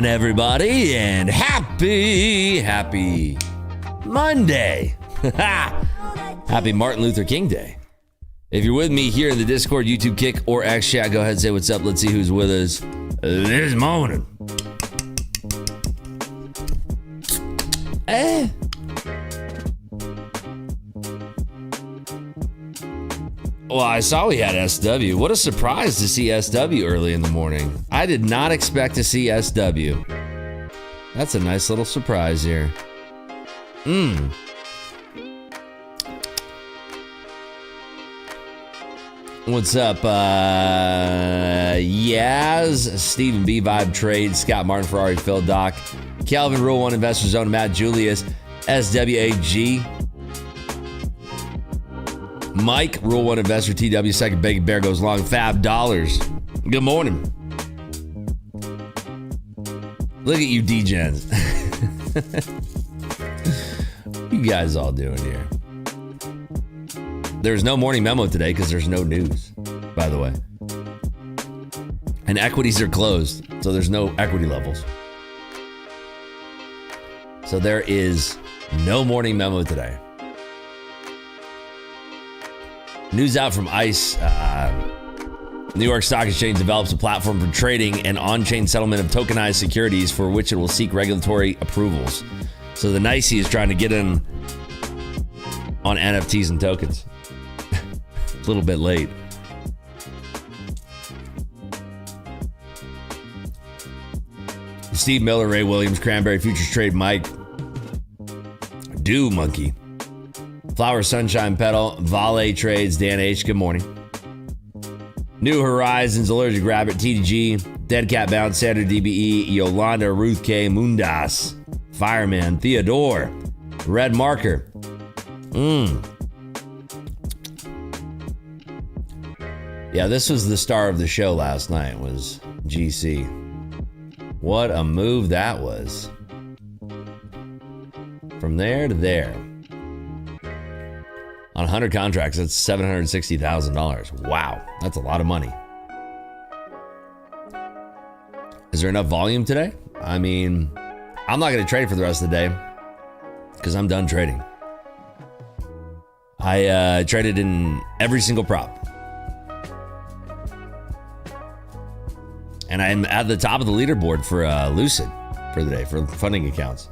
Everybody, and happy Monday. Happy Martin Luther King Day. If you're with me here in the Discord, YouTube, Kick, or X chat, go ahead and say what's up. Let's see who's with us this morning. Well, I saw we had SW. What a surprise to see SW early in the morning. I did not expect to see SW. That's a nice little surprise here. What's up? Yaz, Stephen B. Vibe Trade, Scott Martin, Ferrari, Phil Doc, Calvin, Rule 1 Investor Zone, Matt Julius, SWAG, Mike, Rule 1 Investor, TW, Second Bacon Bear Goes Long, Fab Dollars. Good morning. Look at you, D-Gens. What you guys all doing here? There's no morning memo today because there's no news, by the way. And equities are closed, so there's no equity levels. So there is no morning memo today. News out from ICE. New York Stock Exchange develops a platform for trading and on-chain settlement of tokenized securities for which it will seek regulatory approvals. So the NYSE is trying to get in on NFTs and tokens. A little bit late. Steve Miller, Ray Williams, Cranberry Futures Trade, Mike, Do Monkey, Flower Sunshine Pedal, Vale Trades, Dan H. Good morning. New Horizons, Allergic Rabbit, TDG, Dead Cat Bound, Sander DBE, Yolanda, Ruth K, Moondas, Fireman, Theodore, Red Marker. Yeah, this was the star of the show last night, was GC. What a move that was. From there to there. On 100 contracts, that's $760,000. Wow, that's a lot of money. Is there enough volume today? I mean, I'm not going to trade for the rest of the day because I'm done trading. I traded in every single prop. And I'm at the top of the leaderboard for Lucid for the day, for funding accounts.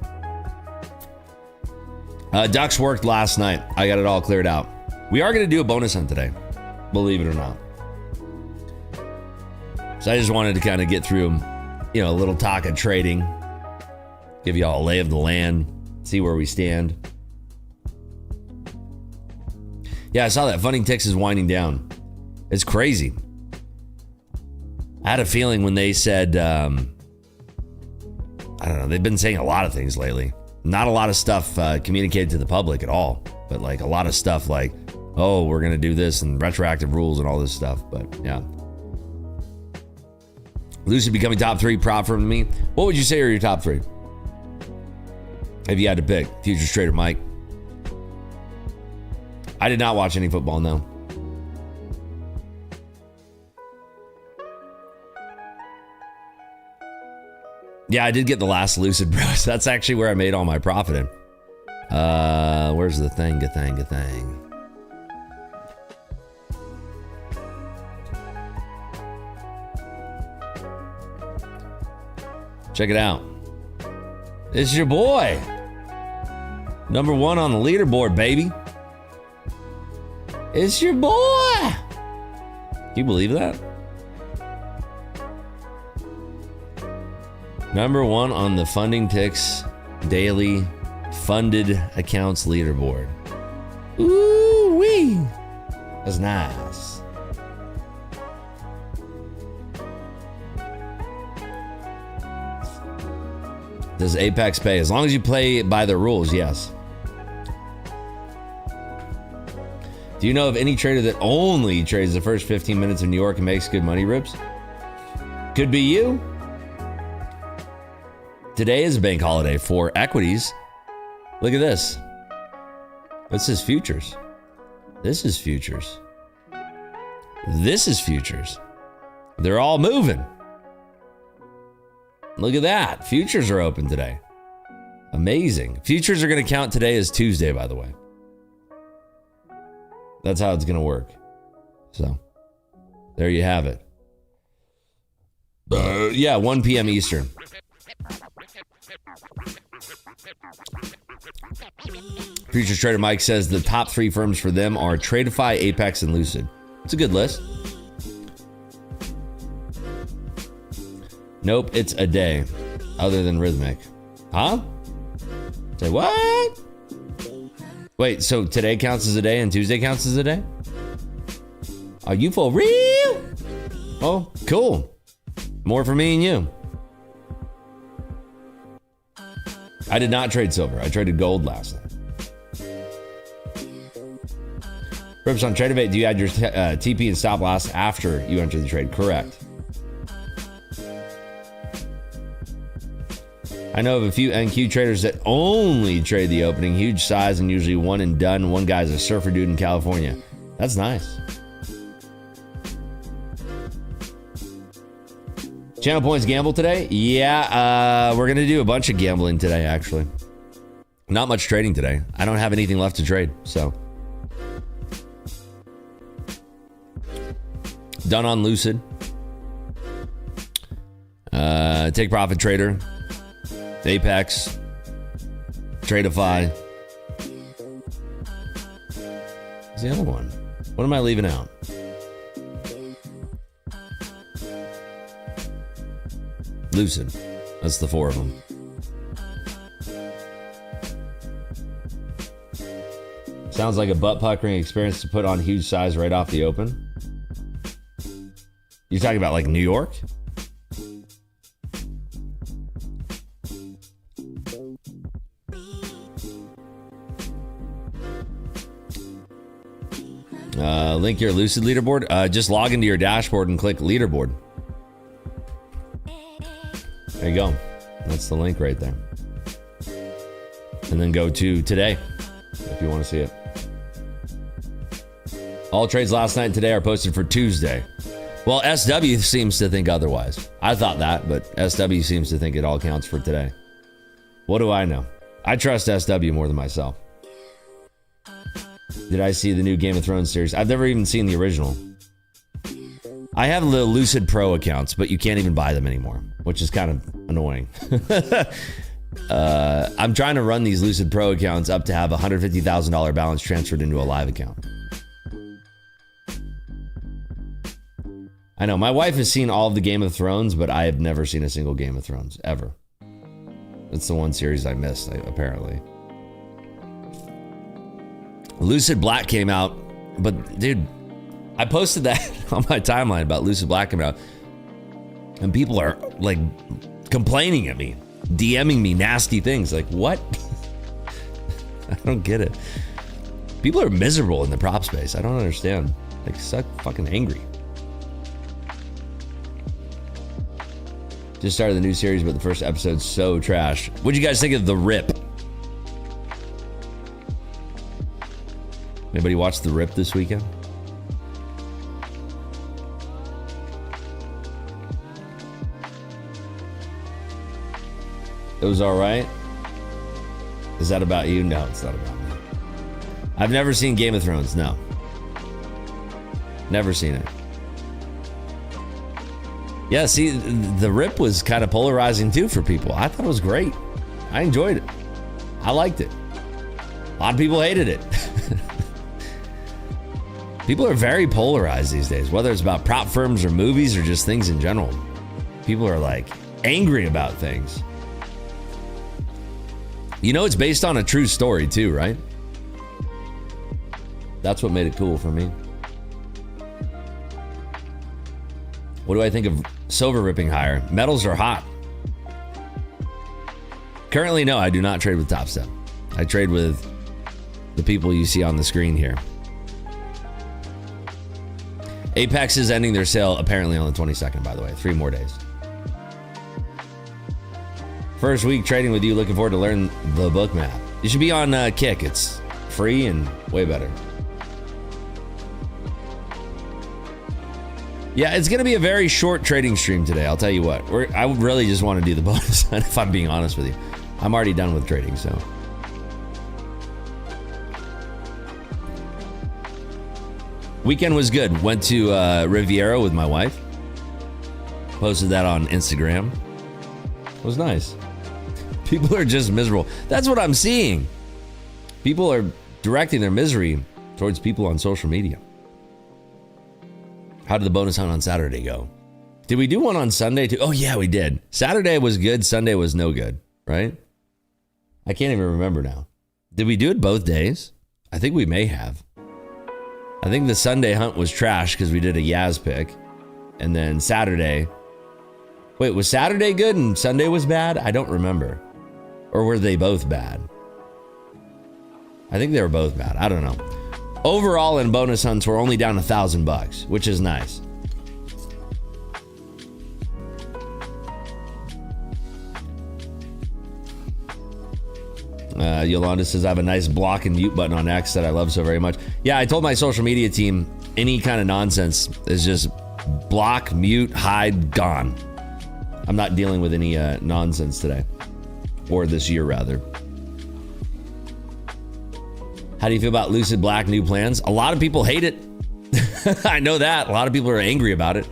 Ducks worked last night. I got it all cleared out. We are going to do a bonus hunt today, believe it or not. So I just wanted to kind of get through, a little talk of trading, give you all a lay of the land, see where we stand. Yeah, I saw that funding ticks is winding down. It's crazy. I had a feeling when they said, I don't know, they've been saying a lot of things lately. Not a lot of stuff communicated to the public at all, but like a lot of stuff like, oh, we're going to do this and retroactive rules and all this stuff. But yeah. Lucid becoming top 3 prop for me. What would you say are your top 3? If you had to pick, Futures Trader Mike. I did not watch any football, no. Yeah, I did get the last Lucid Bros. That's actually where I made all my profit in. Where's the thing? Good thing. Check it out. It's your boy. Number 1 on the leaderboard, baby. It's your boy. Can you believe that? Number 1 on the Funding Ticks daily funded accounts leaderboard. Ooh wee. That's nice. Does Apex pay? As long as you play by the rules, yes. Do you know of any trader that only trades the first 15 minutes of New York and makes good money, Rips? Could be you. Today is a bank holiday for equities. Look at this. This is futures. This is futures. This is futures. They're all moving. Look at that. Futures are open today. Amazing. Futures are going to count today as Tuesday, by the way. That's how it's going to work. So, there you have it. Yeah, 1 p.m. Eastern. Futures Trader Mike says the top 3 firms for them are Tradeify, Apex, and Lucid. It's a good list. Nope, it's a day, other than Rhythmic. Huh? Say what? Wait, so today counts as a day and Tuesday counts as a day? Are you for real? Oh, cool. More for me and you. I did not trade silver. I traded gold last night. Rips on Tradeivate, do you add your TP and stop loss after you enter the trade? Correct. I know of a few NQ traders that only trade the opening, huge size and usually one and done. One guy's a surfer dude in California. That's nice. Channel Points gamble today? Yeah, we're going to do a bunch of gambling today, actually. Not much trading today. I don't have anything left to trade, so. Done on Lucid. Take Profit Trader. Apex. Tradeify. What's the other one? What am I leaving out? Lucid. That's the 4 of them. Sounds like a butt puckering experience to put on huge size right off the open. You're talking about like New York? Link your Lucid leaderboard. Just log into your dashboard and click leaderboard. There you go. That's the link right there. And then go to today if you want to see it. All trades last night and today are posted for Tuesday. Well, SW seems to think otherwise. I thought that, but SW seems to think it all counts for today. What do I know? I trust SW more than myself. Did I see the new Game of Thrones series? I've never even seen the original. I have the Lucid Pro accounts, but you can't even buy them anymore, which is kind of annoying. I'm trying to run these Lucid Pro accounts up to have a $150,000 balance transferred into a live account. I know, my wife has seen all of the Game of Thrones, but I have never seen a single Game of Thrones, ever. It's the one series I missed, apparently. Lucid Black came out, but dude, I posted that on my timeline about Lucid Black coming out, and people are like complaining at me, DMing me nasty things. Like, what? I don't get it. People are miserable in the prop space. I don't understand. Like, suck fucking angry. Just started the new series, but the first episode's so trash. What'd you guys think of The Rip? Anybody watch The Rip this weekend? It was all right. Is that about you? No, it's not about me. I've never seen Game of Thrones. No. Never seen it. Yeah, see, The Rip was kind of polarizing too for people. I thought it was great. I enjoyed it. I liked it. A lot of people hated it. People are very polarized these days, whether it's about prop firms or movies or just things in general. People are like angry about things. You know, it's based on a true story too, right? That's what made it cool for me. What do I think of silver ripping higher? Metals are hot. Currently, no, I do not trade with Top Step. I trade with the people you see on the screen here. Apex is ending their sale apparently on the 22nd, by the way. 3 more days. First week trading with you. Looking forward to learn the book map. You should be on Kick. It's free and way better. Yeah, it's going to be a very short trading stream today. I'll tell you what. I really just want to do the bonus, if I'm being honest with you. I'm already done with trading, so. Weekend was good. Went to Riviera with my wife. Posted that on Instagram. It was nice. People are just miserable. That's what I'm seeing. People are directing their misery towards people on social media. How did the bonus hunt on Saturday go? Did we do one on Sunday too? Oh yeah, we did. Saturday was good. Sunday was no good, right? I can't even remember now. Did we do it both days? I think we may have. I think the Sunday hunt was trash because we did a Yaz pick. And then Saturday. Wait, was Saturday good and Sunday was bad? I don't remember. Or were they both bad? I think they were both bad. I don't know. Overall in bonus hunts, we're only down $1,000, which is nice. Yolanda says, I have a nice block and mute button on X that I love so very much. Yeah, I told my social media team, any kind of nonsense is just block, mute, hide, gone. I'm not dealing with any nonsense today. Or this year, rather. How do you feel about Lucid Black new plans? A lot of people hate it. I know that. A lot of people are angry about it.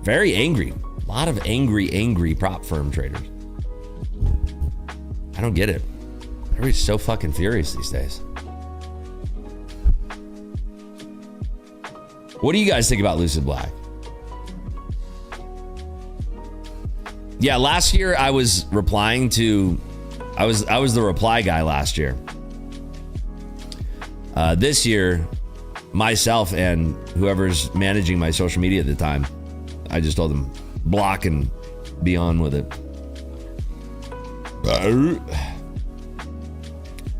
Very angry. A lot of angry prop firm traders. I don't get it. Everybody's so fucking furious these days. What do you guys think about Lucid Black? Yeah, last year I was replying to, I was the reply guy last year. This year, myself and whoever's managing my social media at the time, I just told them block and be on with it.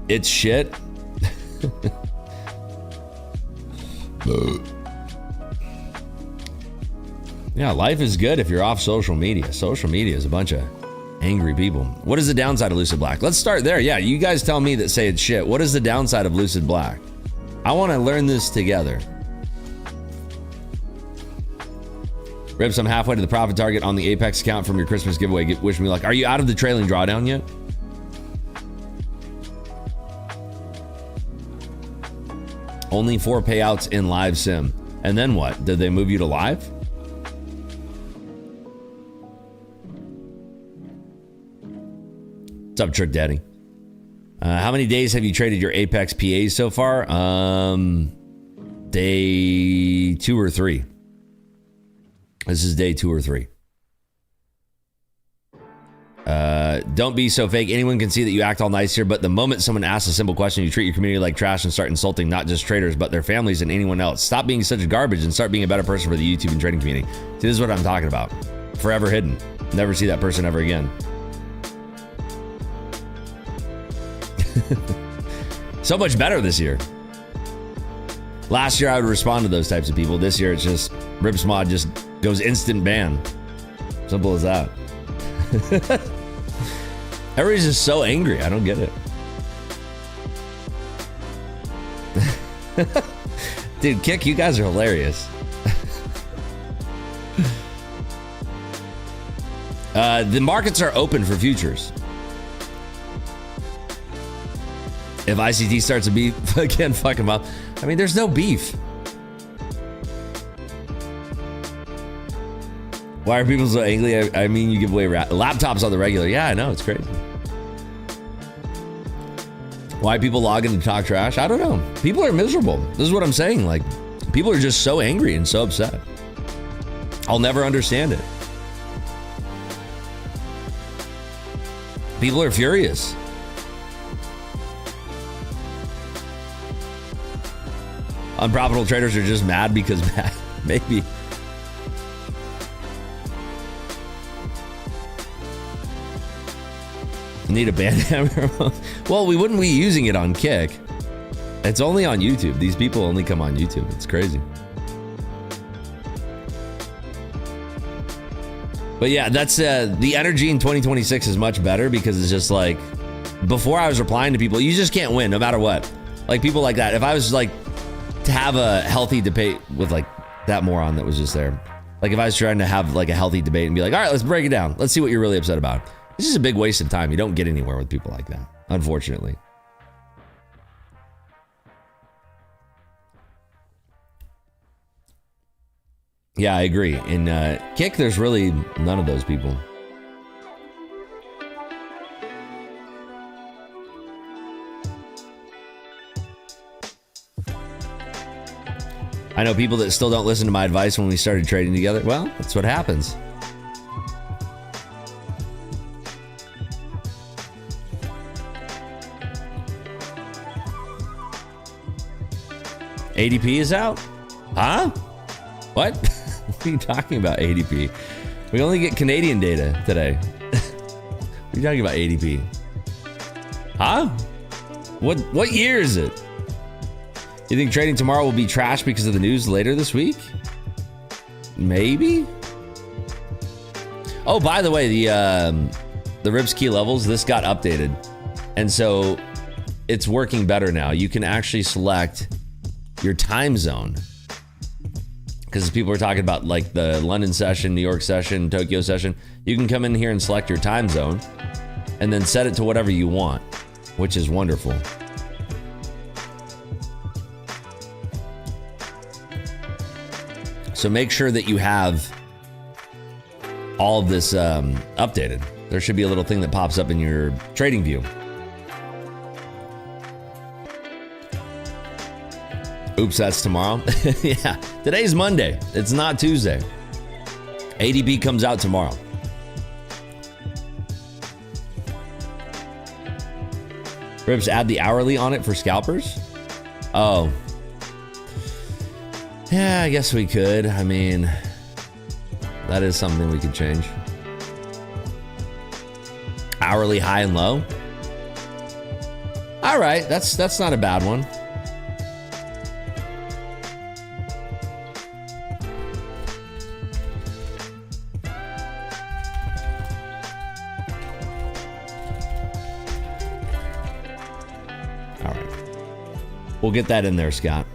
It's shit. Yeah, life is good if you're off social media. Social media is a bunch of angry people. What is the downside of Lucid Black? Let's start there. Yeah, you guys tell me that say it's shit. What is the downside of Lucid Black? I want to learn this together. Rips, I'm halfway to the profit target on the Apex account from your Christmas giveaway. Wish me luck. Are you out of the trailing drawdown yet? Only 4 payouts in live sim. And then what? Did they move you to live? What's up, Trick Daddy? How many days have you traded your Apex PAs so far? Day 2 or 3. This is day 2 or 3. Don't be so fake. Anyone can see that you act all nice here, but the moment someone asks a simple question, you treat your community like trash and start insulting not just traders, but their families and anyone else. Stop being such garbage and start being a better person for the YouTube and trading community. See, this is what I'm talking about. Forever hidden. Never see that person ever again. So much better this year. Last year I would respond to those types of people. This year it's just Rips Mod just goes instant ban. Simple as that. Everybody's just so angry. I don't get it. Dude, Kick, you guys are hilarious. The markets are open for futures. If ICT starts a beef again, fuck him up. I mean, there's no beef. Why are people so angry? I mean, you give away laptops on the regular. Yeah, I know. It's crazy. Why people log in to talk trash? I don't know. People are miserable. This is what I'm saying. Like, People are just so angry and so upset. I'll never understand it. People are furious. Unprofitable traders are just mad because maybe. Need a band hammer? Well, we wouldn't be using it on Kick. It's only on YouTube. These people only come on YouTube. It's crazy. But yeah, that's the energy in 2026 is much better because it's just like, before I was replying to people, you just can't win no matter what. Like people like that. If I was like to have a healthy debate with like that moron that was just there. Like if I was trying to have like a healthy debate and be like, all right, let's break it down. Let's see what you're really upset about. This is a big waste of time. You don't get anywhere with people like that, unfortunately. Yeah, I agree. In Kick, there's really none of those people. I know people that still don't listen to my advice when we started trading together. Well, that's what happens. ADP is out? Huh? What? What are you talking about, ADP? We only get Canadian data today. What are you talking about, ADP? Huh? What year is it? You think trading tomorrow will be trash because of the news later this week? Maybe? Oh, by the way, the RIPS key levels, this got updated. And so it's working better now. You can actually select your time zone, because people are talking about like the London session, New York session, Tokyo session. You can come in here and select your time zone and then set it to whatever you want, which is wonderful. So make sure that you have all of this updated. There should be a little thing that pops up in your trading view. Oops, that's tomorrow. Yeah, today's Monday. It's not Tuesday. ADP comes out tomorrow. Rips, add the hourly on it for scalpers? Oh. Yeah, I guess we could. I mean, that is something we could change. Hourly high and low? All right, that's not a bad one. We'll get that in there, Scott.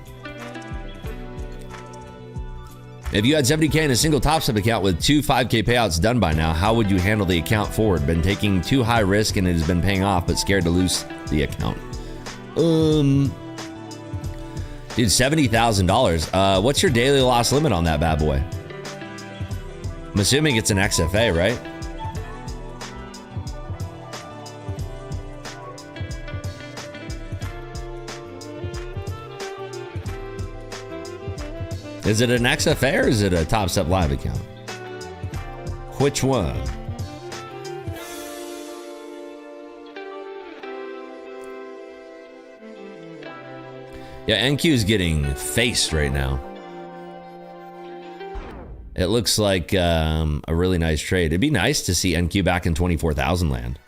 If you had 70K in a single TopStep account with 2 5K payouts done by now, how would you handle the account forward? Been taking too high risk and it has been paying off, but scared to lose the account. Dude, $70,000. What's your daily loss limit on that bad boy? I'm assuming it's an XFA, right? Is it an XFA or is it a TopStep Live account? Which one? Yeah, NQ is getting faced right now. It looks like a really nice trade. It'd be nice to see NQ back in 24,000 land.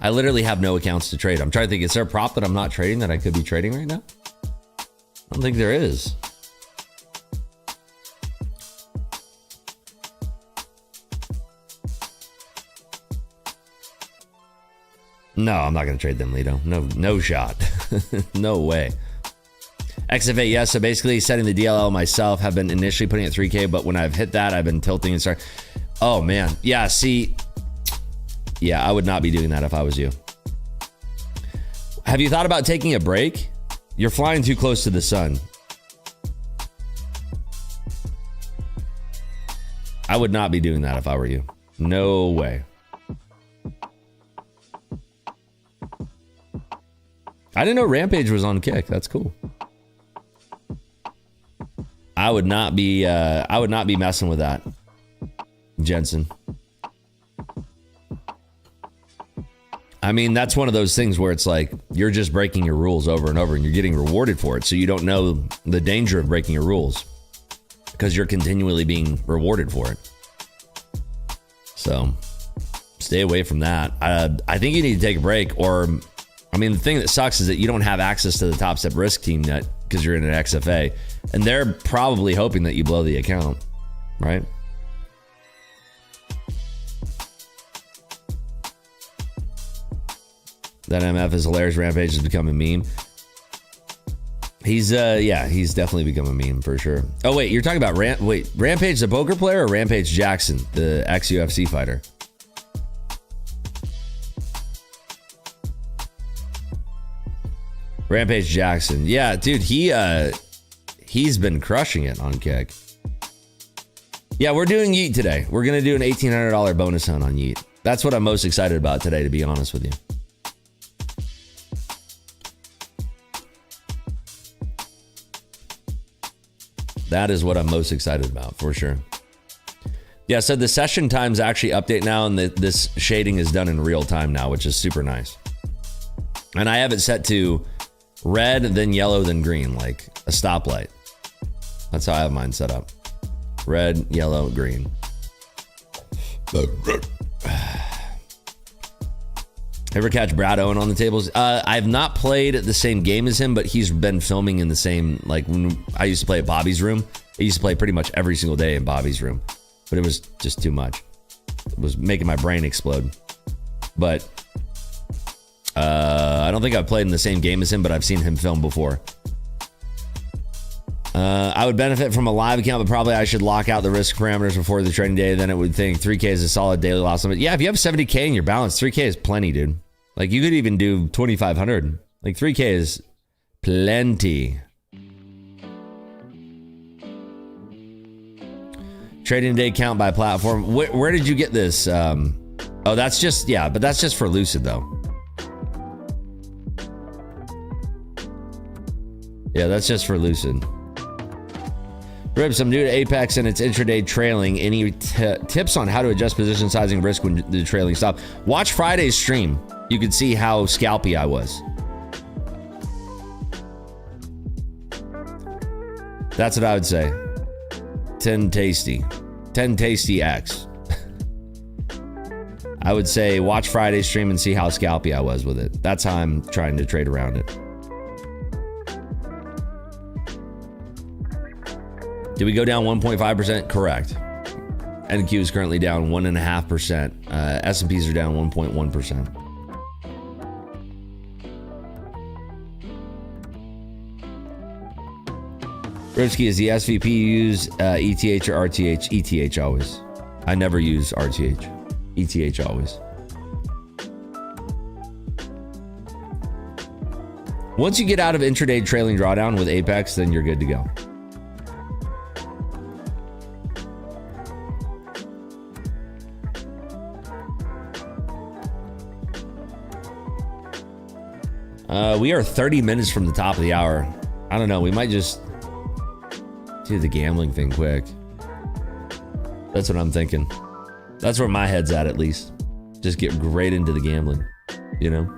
I literally have no accounts to trade. I'm trying to think, is there a prop that I'm not trading that I could be trading right now? I don't think there is. No, I'm not going to trade them, Lido. No shot. No way. XFA, yes. So basically setting the DLL myself, have been initially putting it 3K, but when I've hit that, I've been tilting and start. Oh man. Yeah, see. Yeah, I would not be doing that if I was you. Have you thought about taking a break? You're flying too close to the sun. I would not be doing that if I were you. No way. I didn't know Rampage was on Kick. That's cool. I would not be messing with that, Jensen. I mean, that's one of those things where it's like you're just breaking your rules over and over and you're getting rewarded for it. So you don't know the danger of breaking your rules because you're continually being rewarded for it. So stay away from that. I think you need to take a break, or, I mean, the thing that sucks is that you don't have access to the Top Step Risk team yet because you're in an XFA, and they're probably hoping that you blow the account, right? That MF is hilarious. Rampage has become a meme. He's definitely become a meme for sure. Oh wait, you're talking about Rampage the poker player or Rampage Jackson, the ex-UFC fighter? Rampage Jackson. Yeah, dude, he's been crushing it on Kick. Yeah, we're doing Yeet today. We're gonna do an $1,800 bonus hunt on Yeet. That's what I'm most excited about today, to be honest with you. That is what I'm most excited about, for sure. Yeah, so the session times actually update now, and this shading is done in real time now, which is super nice. And I have it set to red, then yellow, then green, like a stoplight. That's how I have mine set up. Red, yellow, green. Ever catch Brad Owen on the tables? I've not played the same game as him, but he's been filming in the same, like when I used to play at Bobby's room. I used to play pretty much every single day in Bobby's room, but it was just too much. It was making my brain explode. But I don't think I've played in the same game as him, but I've seen him film before. I would benefit from a live account, but probably I should lock out the risk parameters before the trading day. Then it would think 3K is a solid daily loss limit. Yeah, if you have 70K in your balance, 3K is plenty, dude. Like, you could even do 2,500. Like, 3K is plenty. Trading day count by platform. Where did you get this? Oh, that's just, yeah, but that's just for Lucid, though. Yeah, that's just for Lucid. Ribs, I'm new to Apex and it's intraday trailing. Any tips on how to adjust position sizing risk when the trailing stop? Watch Friday's stream. You can see how scalpy I was. That's what I would say. 10 tasty. 10 tasty X. I would say watch Friday's stream and see how scalpy I was with it. That's how I'm trying to trade around it. Did we go down 1.5%? Correct. NQ is currently down 1.5%. S&Ps are down 1.1%. Ribsky, is the SVP use ETH or RTH? ETH always. I never use RTH. ETH always. Once you get out of intraday trailing drawdown with Apex, then you're good to go. We are 30 minutes from the top of the hour. I don't know. We might just do the gambling thing quick. That's what I'm thinking. That's where my head's at least. Just get right into the gambling, you know?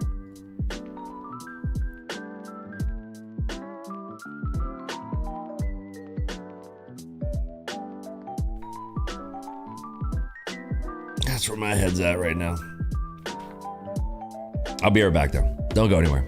That's where my head's at right now. I'll be right back though. Don't go anywhere.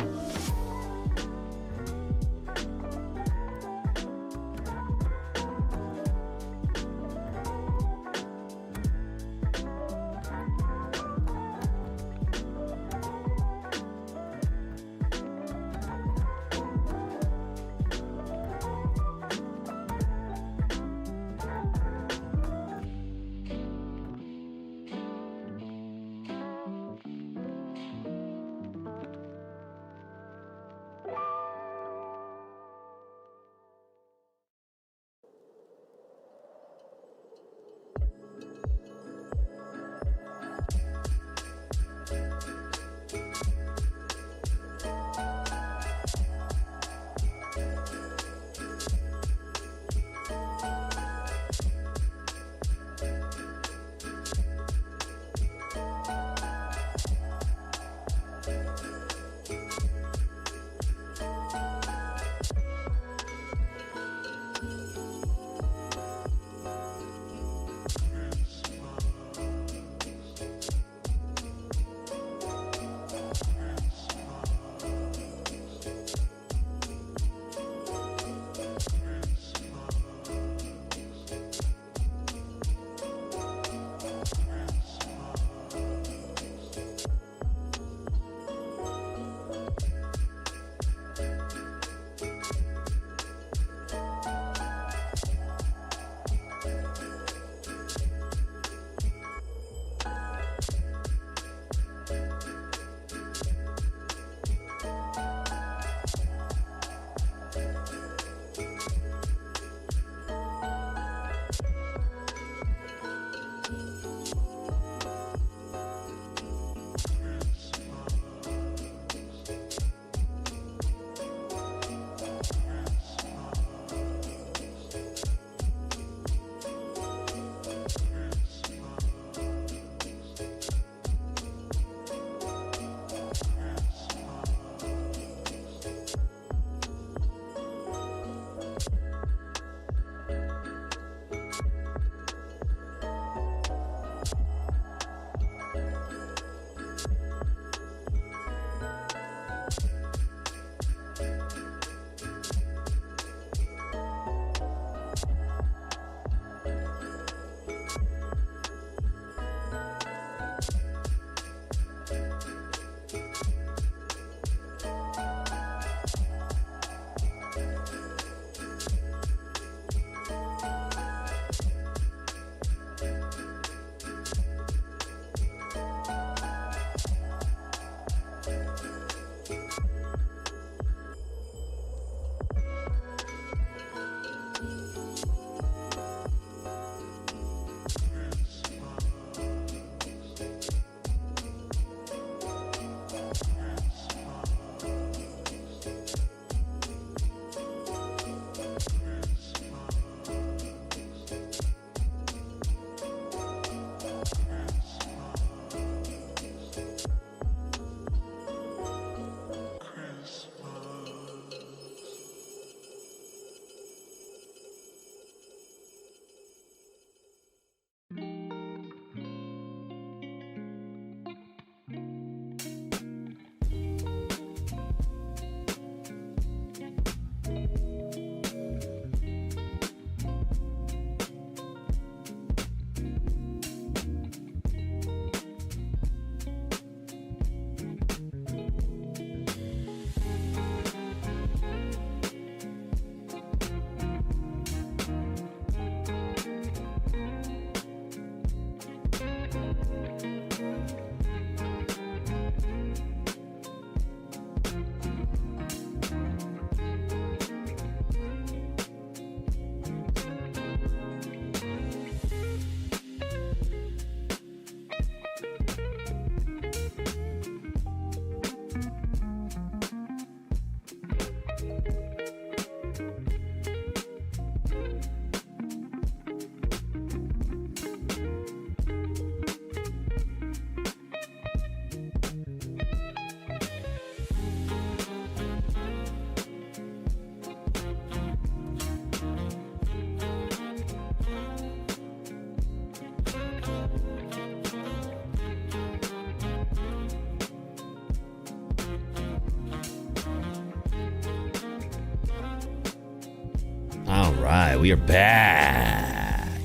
right, we are back.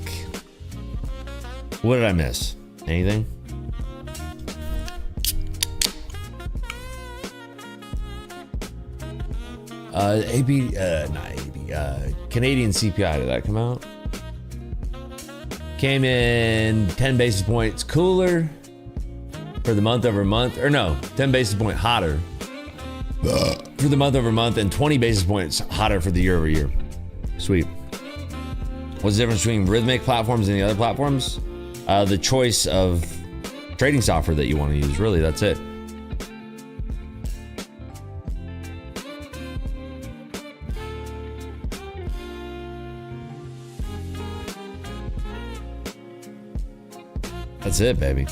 What did I miss? Anything? Canadian CPI, did that come out? Came in 10 basis points cooler for the month over month, or no, 10 basis point hotter for the month over month, and 20 basis points hotter for the year over year. Sweet. What's the difference between Rhythmic platforms and the other platforms? The choice of trading software that you want to use. Really, that's it. That's it, baby.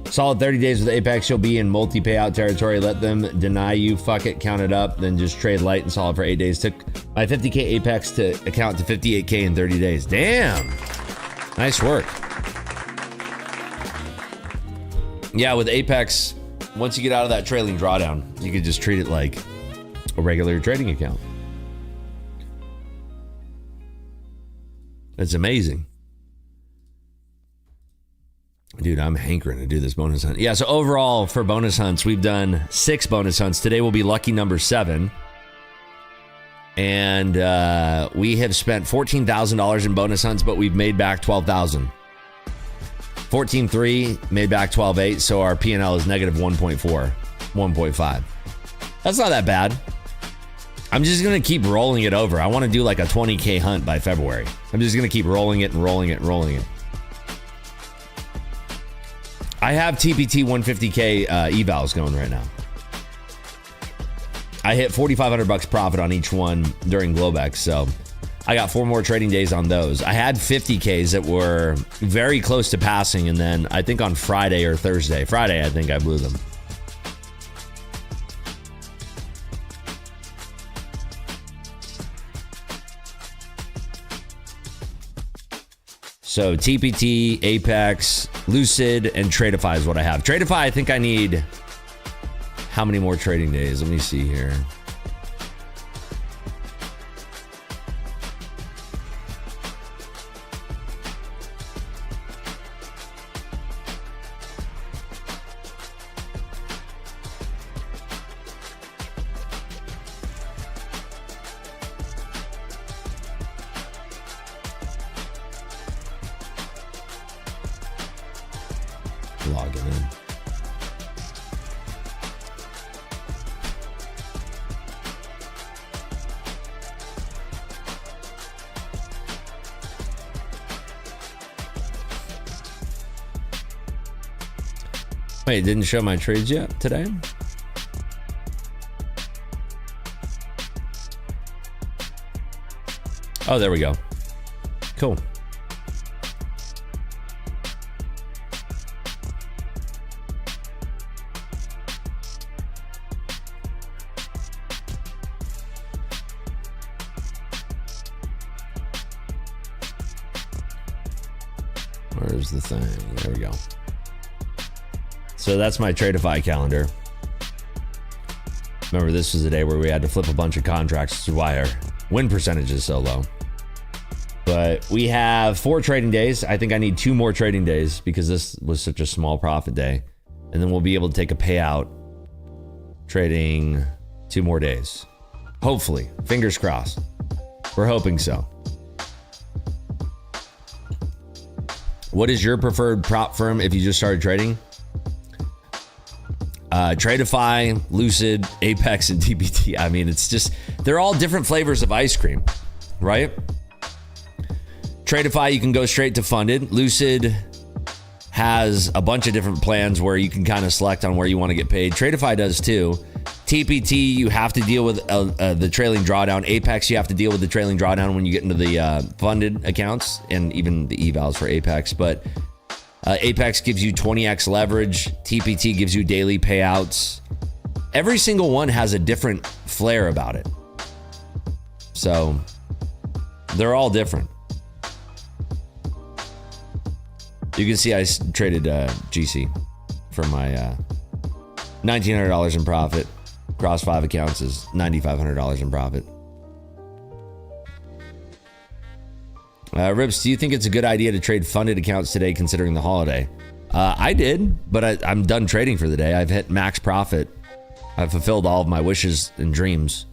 Solid 30 days with Apex. You'll be in multi-payout territory. Let them deny you. Fuck it. Count it up. Then just trade light and solid for 8 days. Took my 50K Apex to account to 58K in 30 days. Damn. Nice work. Yeah, with Apex, once you get out of that trailing drawdown, you could just treat it like a regular trading account. It's amazing. Dude, I'm hankering to do this bonus hunt. Yeah, so overall for bonus hunts, we've done 6 bonus hunts. Today will be lucky number 7. And we have spent $14,000 in bonus hunts, but we've made back $12,000. 14.3, made back 12.8, so our P&L is negative 1.4, 1.5. That's not that bad. I'm just going to keep rolling it over. I want to do like a 20K hunt by February. I'm just going to keep rolling it and rolling it and rolling it. I have TPT 150K evals going right now. I hit 4,500 bucks profit on each one during Globex, so I got 4 more trading days on those. I had 50Ks that were very close to passing, and then I think on Friday or Thursday, I think I blew them. So TPT, Apex, Lucid, and Tradeify is what I have. Tradeify, I think I need how many more trading days? Let me see here. Logging in. Wait, it didn't show my trades yet today? Oh, there we go. Cool. Where's the thing? There we go. So that's my Tradeify calendar. Remember, this was the day where we had to flip a bunch of contracts, which is why our win percentage is so low. But we have 4 trading days. I think I need 2 more trading days because this was such a small profit day. And then we'll be able to take a payout trading 2 more days. Hopefully. Fingers crossed. We're hoping so. What is your preferred prop firm if you just started trading? Tradeify, Lucid, Apex, and TPT. I mean, it's just, they're all different flavors of ice cream, right? Tradeify, you can go straight to funded. Lucid has a bunch of different plans where you can kind of select on where you want to get paid. Tradeify does too. TPT, you have to deal with the trailing drawdown. Apex, you have to deal with the trailing drawdown when you get into the funded accounts and even the evals for Apex. But Apex gives you 20x leverage. TPT gives you daily payouts. every single one has a different flair about it. So they're all different. You can see I traded GC for my $1,900 in profit. Across 5 accounts is $9,500 in profit. Rips, do you think it's a good idea to trade funded accounts today considering the holiday? I did, but I'm done trading for the day. I've hit max profit. I've fulfilled all of my wishes and dreams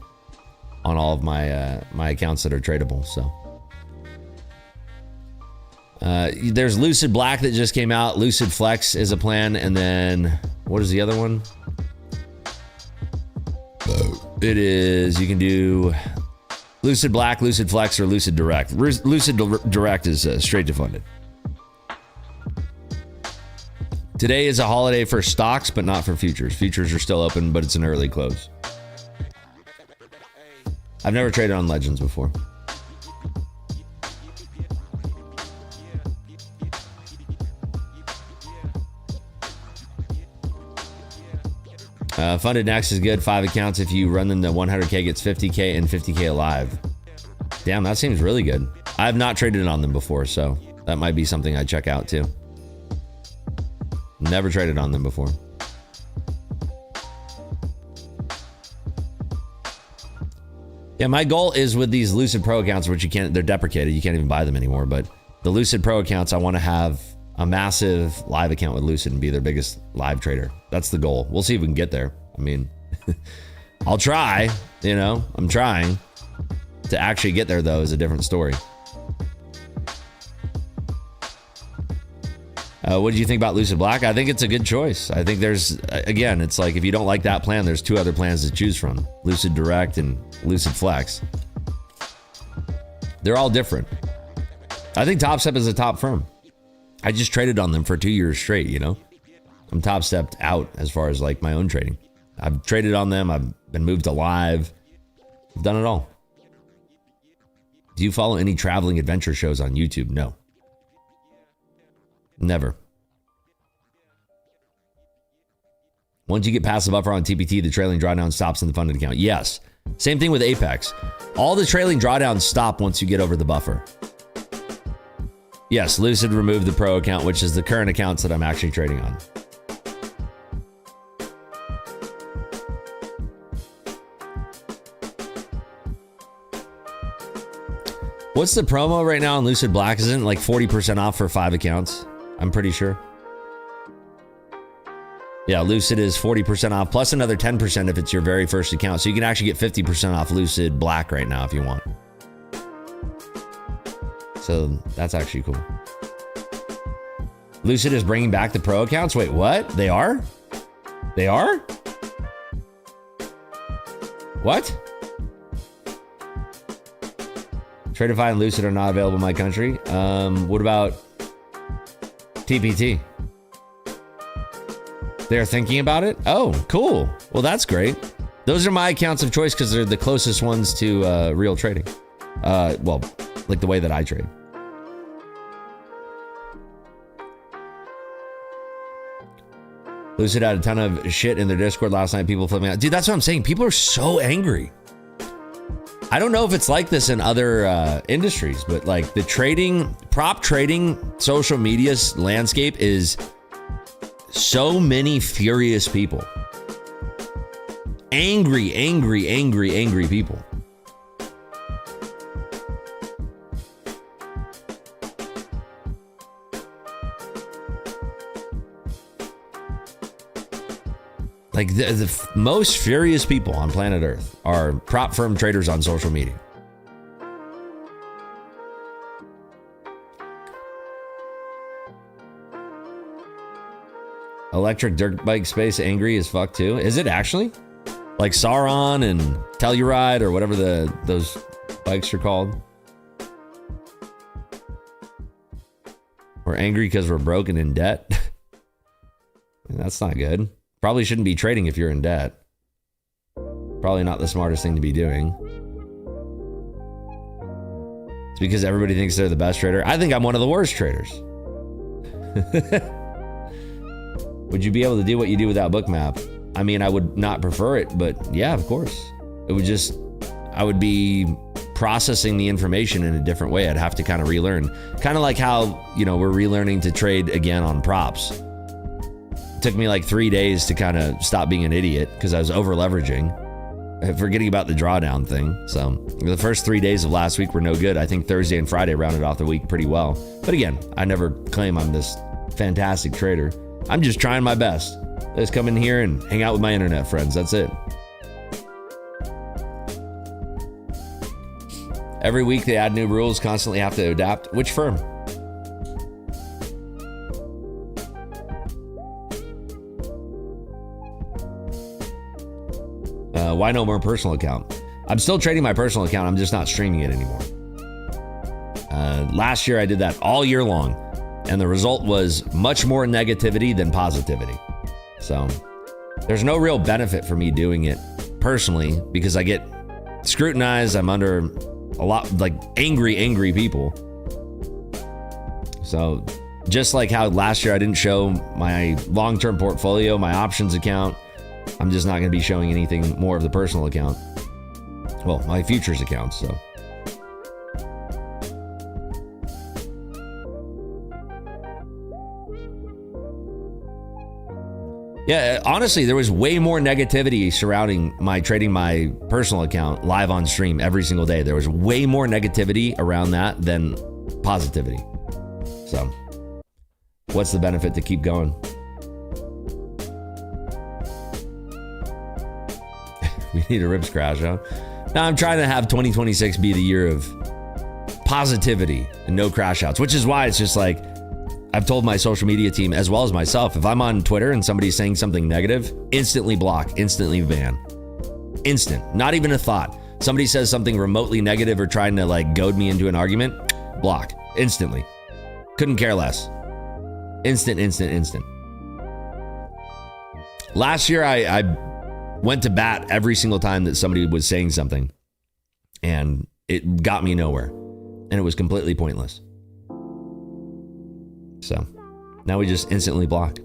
on all of my my accounts that are tradable. So there's Lucid Black that just came out. Lucid Flex is a plan, and then what is the other one? It is, you can do Lucid Black, Lucid Flex, or Lucid Direct. Lucid Direct is straight to funded. Today is a holiday for stocks, but not for futures. Futures are still open, but it's an early close. I've never traded on Legends before. Funded Next is good. 5 accounts. If you run them to 100K, gets 50K and 50K alive. Damn, that seems really good. I have not traded on them before, so that might be something I check out too. Never traded on them before. Yeah, my goal is with these Lucid Pro accounts, which you can't, they're deprecated. You can't even buy them anymore. But the Lucid Pro accounts, I want to have a massive live account with Lucid and be their biggest live trader. That's the goal. We'll see if we can get there. I mean, I'll try, you know, I'm trying. To actually get there, though, is a different story. What do you think about Lucid Black? I think it's a good choice. I think there's, again, it's like if you don't like that plan, there's 2 other plans to choose from. Lucid Direct and Lucid Flex. They're all different. I think Top Step is a top firm. I just traded on them for 2 years straight, you know? I'm top stepped out as far as like my own trading. I've traded on them. I've been moved to live. I've done it all. Do you follow any traveling adventure shows on YouTube? No. Never. Once you get past the buffer on TPT, the trailing drawdown stops in the funded account. Yes. Same thing with Apex. All the trailing drawdowns stop once you get over the buffer. Yes, Lucid removed the pro account, which is the current accounts that I'm actually trading on. What's the promo right now on Lucid Black? Isn't it like 40% off for 5 accounts? I'm pretty sure. Yeah, Lucid is 40% off plus another 10% if it's your very first account. So you can actually get 50% off Lucid Black right now if you want. So that's actually cool. Lucid is bringing back the pro accounts. Wait, what? They are? They are? What? Tradeify and Lucid are not available in my country. What about TPT? They're thinking about it? Oh, cool. Well, that's great. Those are my accounts of choice because they're the closest ones to real trading. Well, like the way that I trade. Lucid had a ton of shit in their Discord last night. People flipping out. Dude, that's what I'm saying. People are so angry. I don't know if it's like this in other industries, but like the trading, prop trading, social media landscape is so many furious people. Angry, angry, angry, angry people. Like the most furious people on planet Earth are prop firm traders on social media. Electric dirt bike space angry as fuck too. Is it actually? Like Sauron and Telluride or whatever those bikes are called. We're angry because we're broken in debt. That's not good. Probably shouldn't be trading if you're in debt. Probably not the smartest thing to be doing. It's because everybody thinks they're the best trader. I think I'm one of the worst traders. Would you be able to do what you do without Bookmap? I mean, I would not prefer it, but yeah, of course. It would just, I would be processing the information in a different way. I'd have to kind of relearn. Kind of like how, you know, we're relearning to trade again on props. It took me like 3 days to kind of stop being an idiot because I was over leveraging, forgetting about the drawdown thing. So the first 3 days of last week were no good. I think Thursday and Friday rounded off the week pretty well. But again, I never claim I'm this fantastic trader. I'm just trying my best. Just come in here and hang out with my internet friends. That's it. Every week they add new rules, constantly have to adapt. Which firm? Why no more personal account? I'm still trading my personal account. I'm just not streaming it anymore. Last year I did that all year long, and the result was much more negativity than positivity. So there's no real benefit for me doing it personally because I get scrutinized. I'm under a lot like angry people. So just like how last year I didn't show my long-term portfolio, my options account, I'm just not going to be showing anything more of the personal account. Well, my futures account, so. Yeah, honestly, there was way more negativity surrounding my trading my personal account live on stream every single day. There was way more negativity around that than positivity. So, what's the benefit to keep going? We need a ribs crash, huh? Now, I'm trying to have 2026 be the year of positivity and no crash outs, which is why it's just like, I've told my social media team as well as myself, if I'm on Twitter and somebody's saying something negative, instantly block, instantly ban. Instant, not even a thought. Somebody says something remotely negative or trying to like goad me into an argument, block, instantly. Couldn't care less. Instant. Last year, I went to bat every single time that somebody was saying something, and it got me nowhere, and it was completely pointless. So now we just instantly block.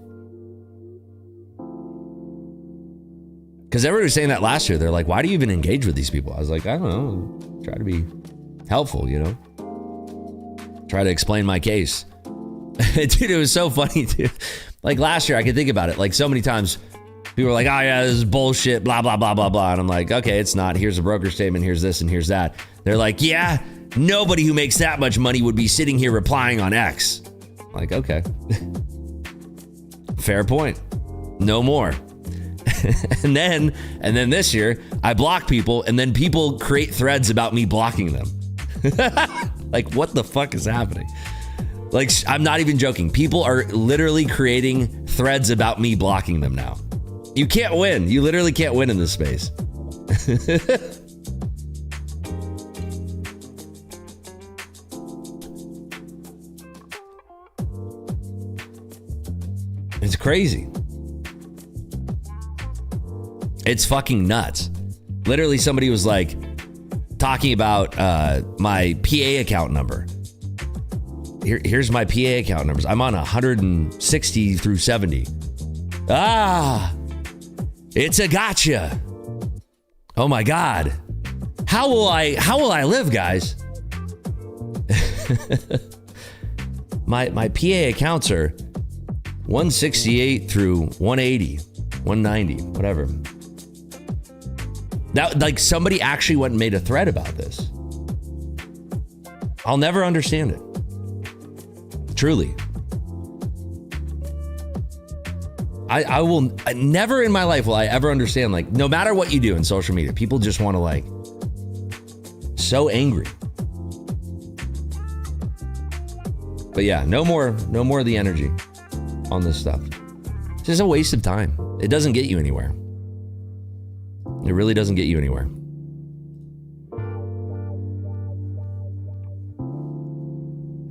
Because everybody was saying that last year. They're like, why do you even engage with these people? I was like, I don't know. Try to be helpful, you know? Try to explain my case. Dude, it was so funny, dude. Like last year, I could think about it. Like so many times, people were like, oh yeah, this is bullshit, blah, blah, blah, blah, blah. And I'm like, okay, it's not. Here's a broker statement. Here's this and here's that. They're like, yeah, nobody who makes that much money would be sitting here replying on X. Like, okay. Fair point. No more. and then this year, I block people, and then people create threads about me blocking them. Like, what the fuck is happening? Like, I'm not even joking. People are literally creating threads about me blocking them now. You can't win. You literally can't win in this space. It's crazy. It's fucking nuts. Literally, somebody was like talking about my PA account number. Here's my PA account numbers. I'm on 160 through 70. It's a gotcha. Oh my God. How will I live, guys? my PA accounts are 168 through 180, 190, whatever. That, like, somebody actually went and made a thread about this. I'll never understand it. Truly. I will never in my life will I ever understand, like, no matter what you do in social media, people just want to, like, so angry. But yeah, no more of the energy on this stuff. It's just a waste of time. It doesn't get you anywhere. It really doesn't get you anywhere.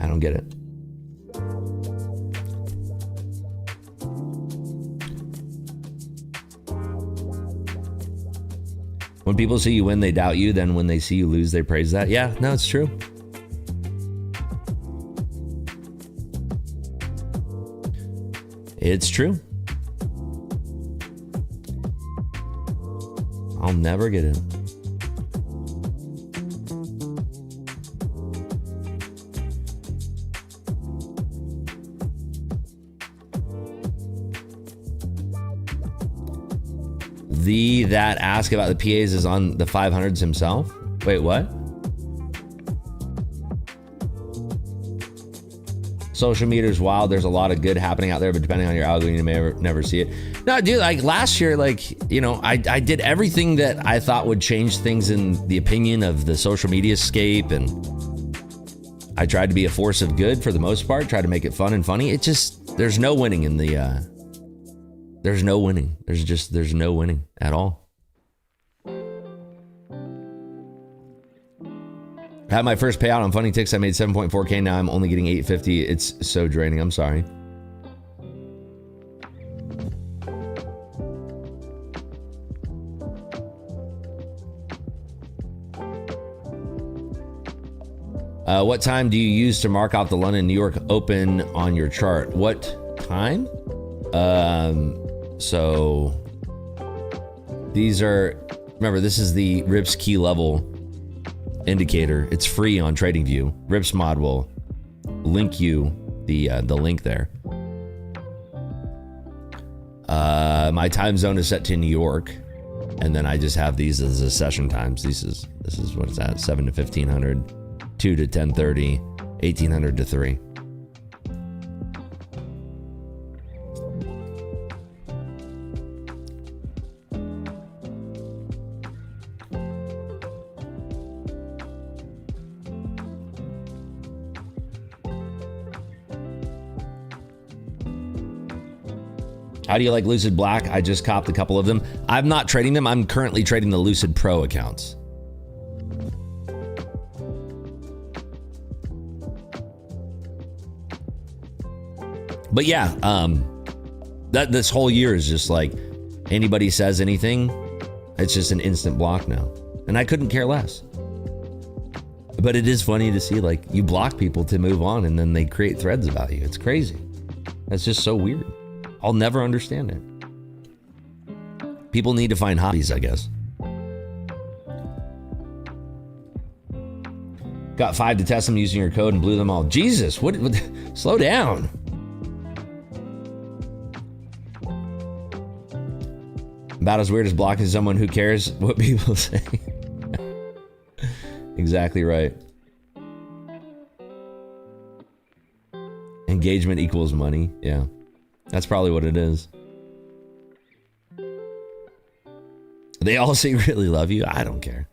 I don't get it. When people see you win, they doubt you. Then when they see you lose, they praise that. Yeah, no, it's true. It's true. I'll never get in. That ask about the PAs is on the 500s himself? Wait, what? Social media is wild. There's a lot of good happening out there, but depending on your algorithm, you may never see it. No, dude, like last year, like, you know, I did everything that I thought would change things in the opinion of the social media scape, and I tried to be a force of good for the most part, tried to make it fun and funny. It just, there's no winning in the, there's no winning. There's no winning at all. I had my first payout on Funny Ticks. I made 7.4K. Now I'm only getting 850. It's so draining. I'm sorry. What time do you use to mark out the London, New York Open on your chart? What time? So these are, remember, this is the RIPS key level indicator. It's free on TradingView. RIPS mod will link you the link there. My time zone is set to New York, and then I just have these as the session times. This is what it's at: 7 to 1500, 2 to 10:30, 1800 to 3. How do you like Lucid Black? I just copped a couple of them. I'm not trading them. I'm currently trading the Lucid Pro accounts. But yeah, this whole year is just like, anybody says anything, it's just an instant block now. And I couldn't care less. But it is funny to see, like, you block people to move on and then they create threads about you. It's crazy. That's just so weird. I'll never understand it. People need to find hobbies, I guess. Got 5 to test them using your code and blew them all. Jesus, what slow down. About as weird as blocking someone who cares what people say. Exactly right. Engagement equals money. Yeah. That's probably what it is. They all secretly love you. I don't care.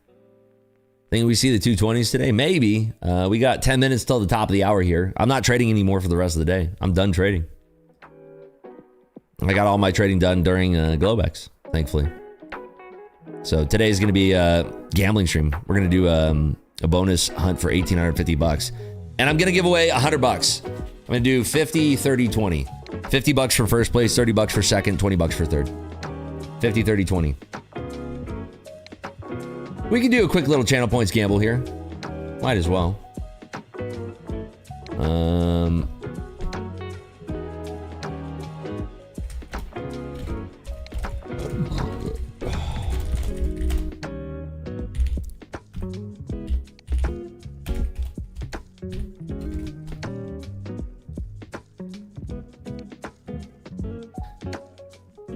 Think we see the 220s today? Maybe. We got 10 minutes till the top of the hour here. I'm not trading anymore for the rest of the day. I'm done trading. I got all my trading done during Globex, thankfully. So today's going to be a gambling stream. We're going to do a bonus hunt for $1,850. And I'm going to give away $100. I'm going to do 50, 30, 20. $50 for first place, $30 for second, $20 for third. 50, 30, 20. We can do a quick little channel points gamble here. Might as well.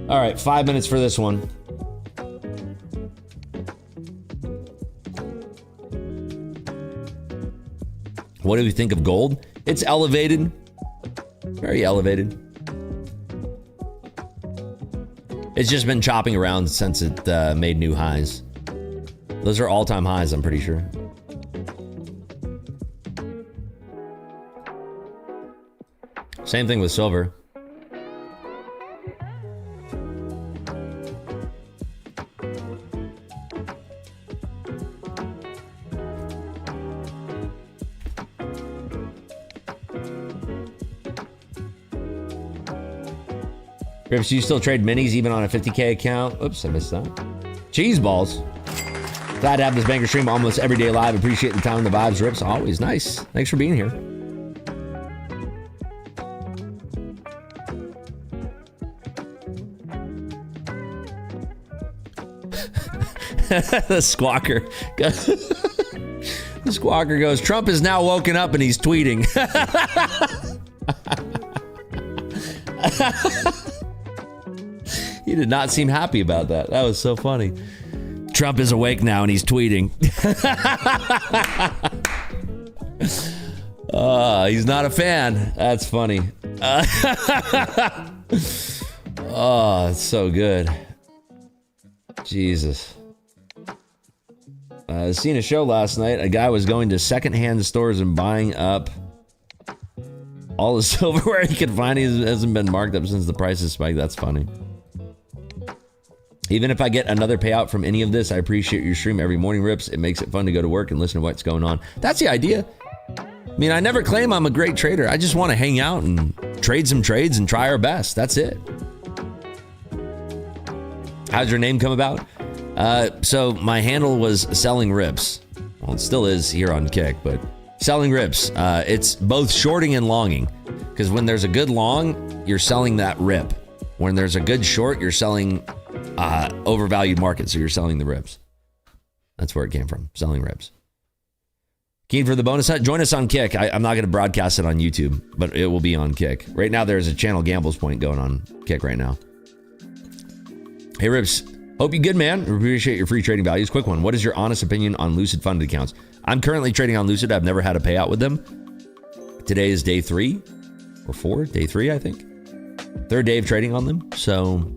All right, 5 minutes for this one. What do we think of gold? It's elevated. Very elevated. It's just been chopping around since it made new highs. Those are all-time highs, I'm pretty sure. Same thing with silver. Grips, you still trade minis even on a 50K account? Oops, I missed that. Cheese balls. Glad to have this banker stream almost every day live. Appreciate the time and the vibes, Rips. Always nice. Thanks for being here. The squawker. The squawker goes, Trump is now woken up and he's tweeting. He did not seem happy about that. That was so funny. Trump is awake now and he's tweeting. He's not a fan. That's funny. Oh, it's so good. Jesus. I seen a show last night. A guy was going to secondhand stores and buying up all the silverware he could find. He hasn't been marked up since the prices spiked. That's funny. Even if I get another payout from any of this, I appreciate your stream every morning, Rips. It makes it fun to go to work and listen to what's going on. That's the idea. I mean, I never claim I'm a great trader. I just want to hang out and trade some trades and try our best. That's it. How'd your name come about? So my handle was Selling Rips. Well, it still is here on Kick, but Selling Rips. It's both shorting and longing. Because when there's a good long, you're selling that rip. When there's a good short, you're selling overvalued market, so you're selling the rips. That's where it came from, Selling Rips. Keen for the bonus hunt? Join us on Kick. I'm not going to broadcast it on YouTube, but it will be on Kick. Right now, there's a Channel Gambles point going on Kick right now. Hey, Rips. Hope you good, man. Appreciate your free trading values. Quick one. What is your honest opinion on Lucid funded accounts? I'm currently trading on Lucid. I've never had a payout with them. Today is day 3 or 4. Day 3, I think. Third day of trading on them. So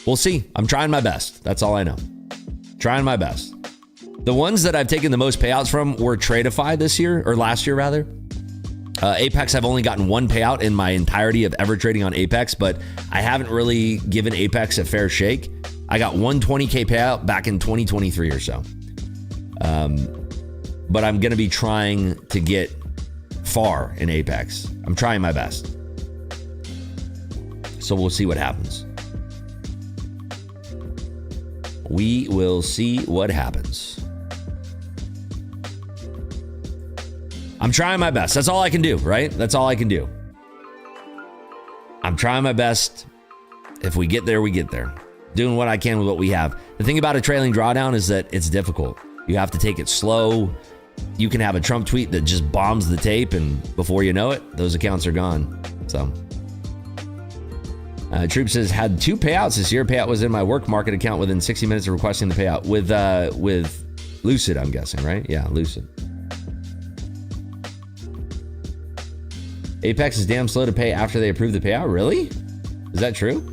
we'll see. I'm trying my best. That's all I know. Trying my best. The ones that I've taken the most payouts from were Tradeify this year, or last year rather. Apex, I've only gotten one payout in my entirety of ever trading on Apex, but I haven't really given Apex a fair shake. I got one 20K payout back in 2023 or so. But I'm going to be trying to get far in Apex. I'm trying my best. So we'll see what happens. We will see what happens. I'm trying my best. That's all I can do, right? That's all I can do. I'm trying my best. If we get there, we get there. Doing what I can with what we have. The thing about a trailing drawdown is that it's difficult. You have to take it slow. You can have a Trump tweet that just bombs the tape, and before you know it, those accounts are gone. So, Troop says, had 2 payouts this year. Payout was in my work market account within 60 minutes of requesting the payout. With Lucid, I'm guessing, right? Yeah, Lucid. Apex is damn slow to pay after they approve the payout. Really? Is that true?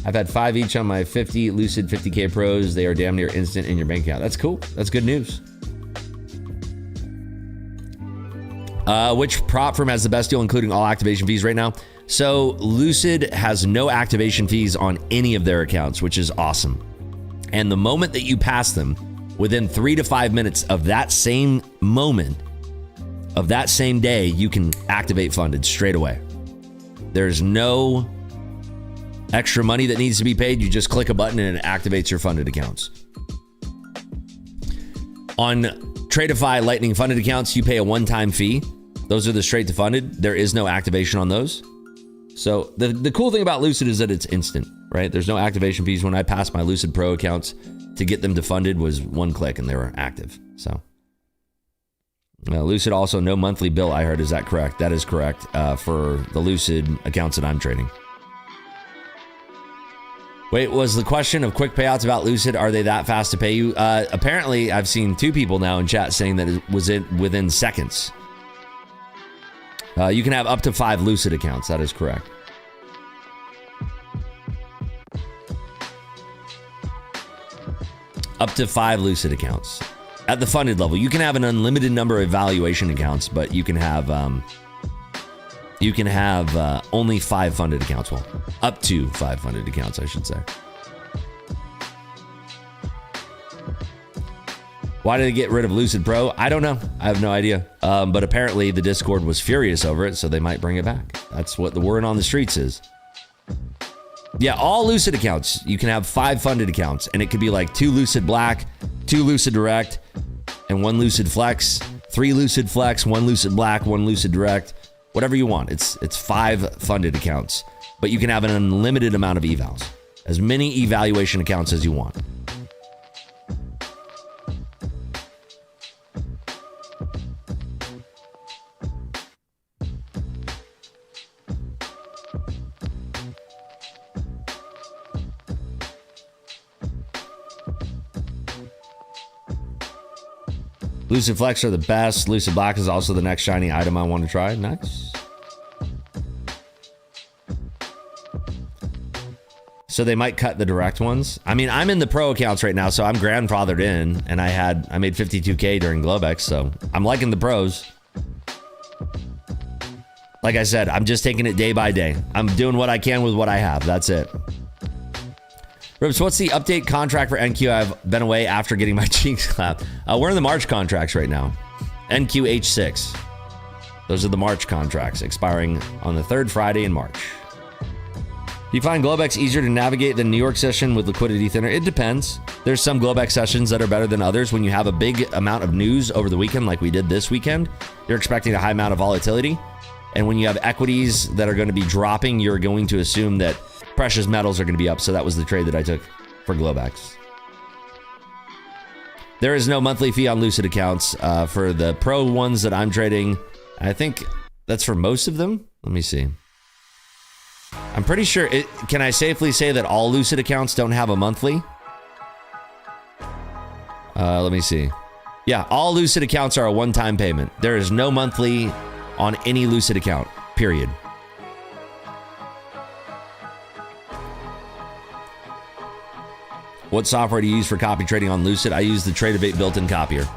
I've had 5 each on my 50 Lucid 50K Pros. They are damn near instant in your bank account. That's cool. That's good news. Which prop firm has the best deal, including all activation fees right now? So Lucid has no activation fees on any of their accounts, which is awesome. And the moment that you pass them, within 3 to 5 minutes of that same moment, of that same day, you can activate funded straight away. There's no extra money that needs to be paid. You just click a button and it activates your funded accounts. On Tradeify Lightning funded accounts, you pay a one-time fee. Those are the straight to funded. There is no activation on those. So the cool thing about Lucid is that it's instant, right? There's no activation fees. When I passed my Lucid Pro accounts to get them to funded was one click and they were active. So Lucid also no monthly bill, I heard. Is that correct? That is correct for the Lucid accounts that I'm trading. Wait, was the question of quick payouts about Lucid, are they that fast to pay you? Apparently, I've seen 2 people now in chat saying that it was within seconds. You can have up to 5 Lucid accounts. That is correct. Up to 5 Lucid accounts. At the funded level, you can have an unlimited number of valuation accounts, but you can have only 5 funded accounts. Well, up to 5 funded accounts, I should say. Why did they get rid of Lucid Pro? I don't know. I have no idea. But apparently the Discord was furious over it, so they might bring it back. That's what the word on the streets is. Yeah, all Lucid accounts. You can have 5 funded accounts, and it could be like 2 Lucid Black, 2 Lucid Direct, and 1 Lucid Flex, 3 Lucid Flex, 1 Lucid Black, 1 Lucid Direct. Whatever you want. It's 5 funded accounts, but you can have an unlimited amount of evals, as many evaluation accounts as you want. Lucid Flex are the best. Lucid Black is also the next shiny item I want to try. Nice. So they might cut the direct ones. I mean, I'm in the pro accounts right now, so I'm grandfathered in, and I made 52K during Globex, so I'm liking the pros. Like I said, I'm just taking it day by day. I'm doing what I can with what I have. That's it. Ribs, what's the update contract for NQ? I've been away after getting my cheeks clapped. We're in the March contracts right now. NQ H6. Those are the March contracts expiring on the third Friday in March. Do you find Globex easier to navigate than New York session with liquidity thinner? It depends. There's some Globex sessions that are better than others. When you have a big amount of news over the weekend, like we did this weekend, you're expecting a high amount of volatility. And when you have equities that are going to be dropping, you're going to assume that precious metals are going to be up. So that was the trade that I took for Globex. There is no monthly fee on Lucid accounts for the pro ones that I'm trading. I think that's for most of them. Let me see. I'm pretty sure can I safely say that all Lucid accounts don't have a monthly? Let me see. Yeah, all Lucid accounts are a one-time payment. There is no monthly on any Lucid account, period. What software do you use for copy trading on Lucid? I use the Tradeovate built-in copier.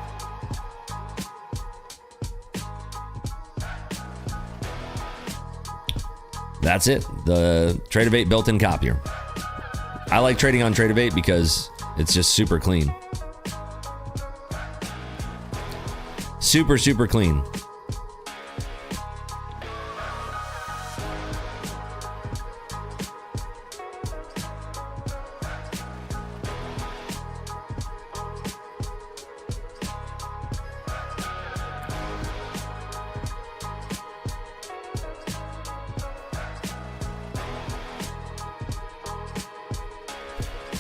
That's it. The Tradeovate built-in copier. I like trading on Tradeovate because it's just super clean. Super, super clean.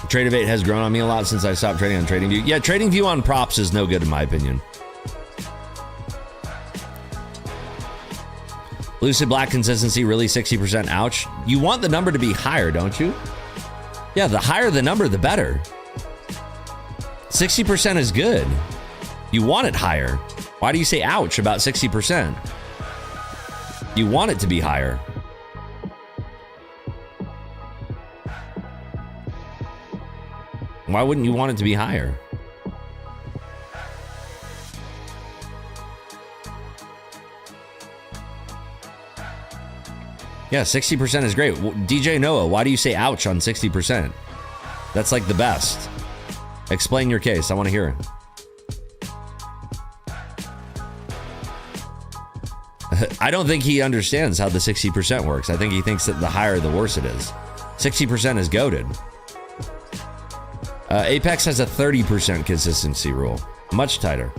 Tradeovate has grown on me a lot since I stopped trading on TradingView. Yeah, TradingView on props is no good in my opinion. Lucid Black consistency, really 60%? Ouch. You want the number to be higher, don't you? Yeah, the higher the number, the better. 60% is good. You want it higher. Why do you say ouch about 60%? You want it to be higher. Why wouldn't you want it to be higher? Yeah, 60% is great. DJ Noah, why do you say ouch on 60%? That's like the best. Explain your case. I want to hear it. I don't think he understands how the 60% works. I think he thinks that the higher, the worse it is. 60% is goated. Apex has a 30% consistency rule. Much tighter.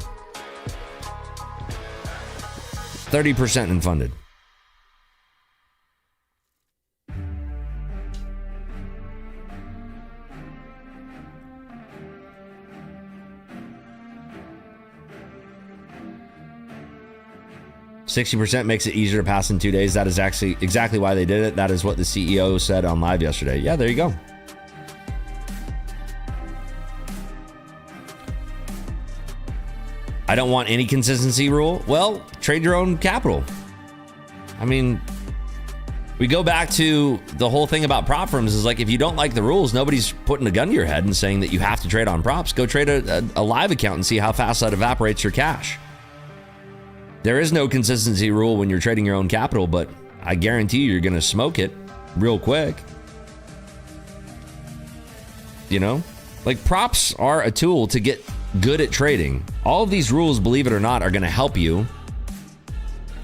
30% in funded. %60 makes it easier to pass in 2 days. That is actually exactly why they did it. That is what the CEO said on live yesterday. Yeah, there you go. I don't want any consistency rule. Well, trade your own capital. I mean, we go back to the whole thing about prop firms is like, if you don't like the rules, nobody's putting a gun to your head and saying that you have to trade on props. Go trade a live account and see how fast that evaporates your cash. There is no consistency rule when you're trading your own capital, but I guarantee you're going to smoke it real quick. You know, like props are a tool to get good at trading. All of these rules, believe it or not, are going to help you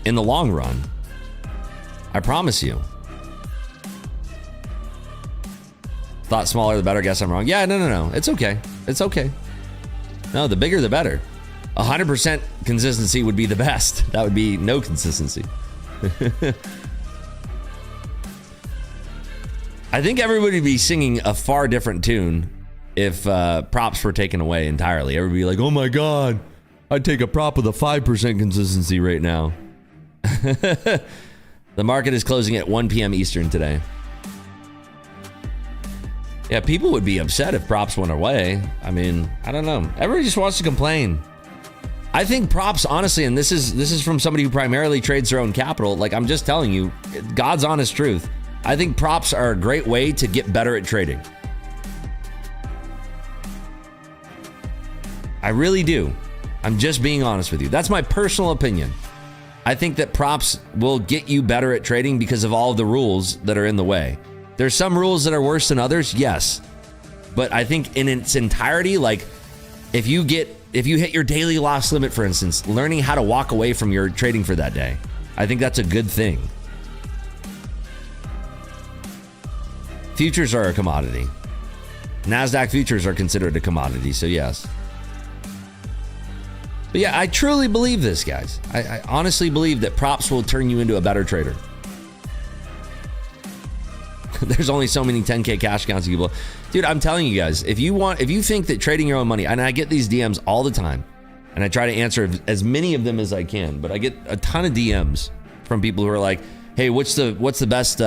in the long run. I promise you. Thought smaller the better. Guess I'm wrong. Yeah, no. It's okay. It's okay. No, the bigger the better. 100% consistency would be the best. That would be no consistency. I think everybody would be singing a far different tune if props were taken away entirely. Everybody would be like, oh my God, I'd take a prop with a 5% consistency right now. The market is closing at 1 p.m. Eastern today. Yeah, people would be upset if props went away. I mean, I don't know. Everybody just wants to complain. I think props, honestly, and this is from somebody who primarily trades their own capital. Like, I'm just telling you, God's honest truth. I think props are a great way to get better at trading. I really do. I'm just being honest with you. That's my personal opinion. I think that props will get you better at trading because of all of the rules that are in the way. There's some rules that are worse than others, yes. But I think in its entirety, like if you hit your daily loss limit, for instance, learning how to walk away from your trading for that day, I think that's a good thing. Futures are a commodity. NASDAQ futures are considered a commodity, so yes. But yeah, I truly believe this, guys. I honestly believe that props will turn you into a better trader. There's only so many 10K cash accounts you can blow. Dude, I'm telling you guys, if you think that trading your own money, and I get these DMs all the time, and I try to answer as many of them as I can, but I get a ton of DMs from people who are like, hey, what's the best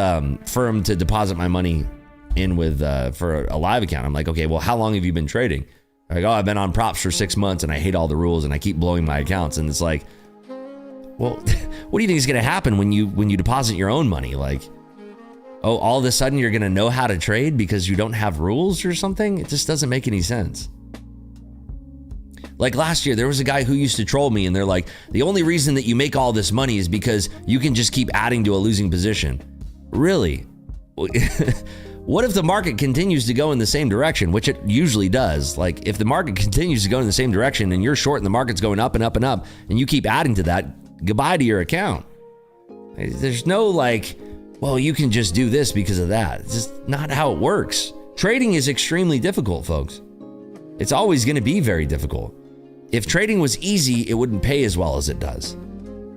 firm to deposit my money in with for a live account? I'm like, okay, well, how long have you been trading? They're like, oh, I've been on props for 6 months and I hate all the rules and I keep blowing my accounts. And it's like, well, what do you think is going to happen when you deposit your own money? Like, oh, all of a sudden you're going to know how to trade because you don't have rules or something? It just doesn't make any sense. Like last year, there was a guy who used to troll me and they're like, the only reason that you make all this money is because you can just keep adding to a losing position. Really? What if the market continues to go in the same direction, which it usually does? Like if the market continues to go in the same direction and you're short and the market's going up and up and up and you keep adding to that, goodbye to your account. There's no like, well, you can just do this because of that. It's just not how it works. Trading is extremely difficult, folks. It's always going to be very difficult. If trading was easy, it wouldn't pay as well as it does.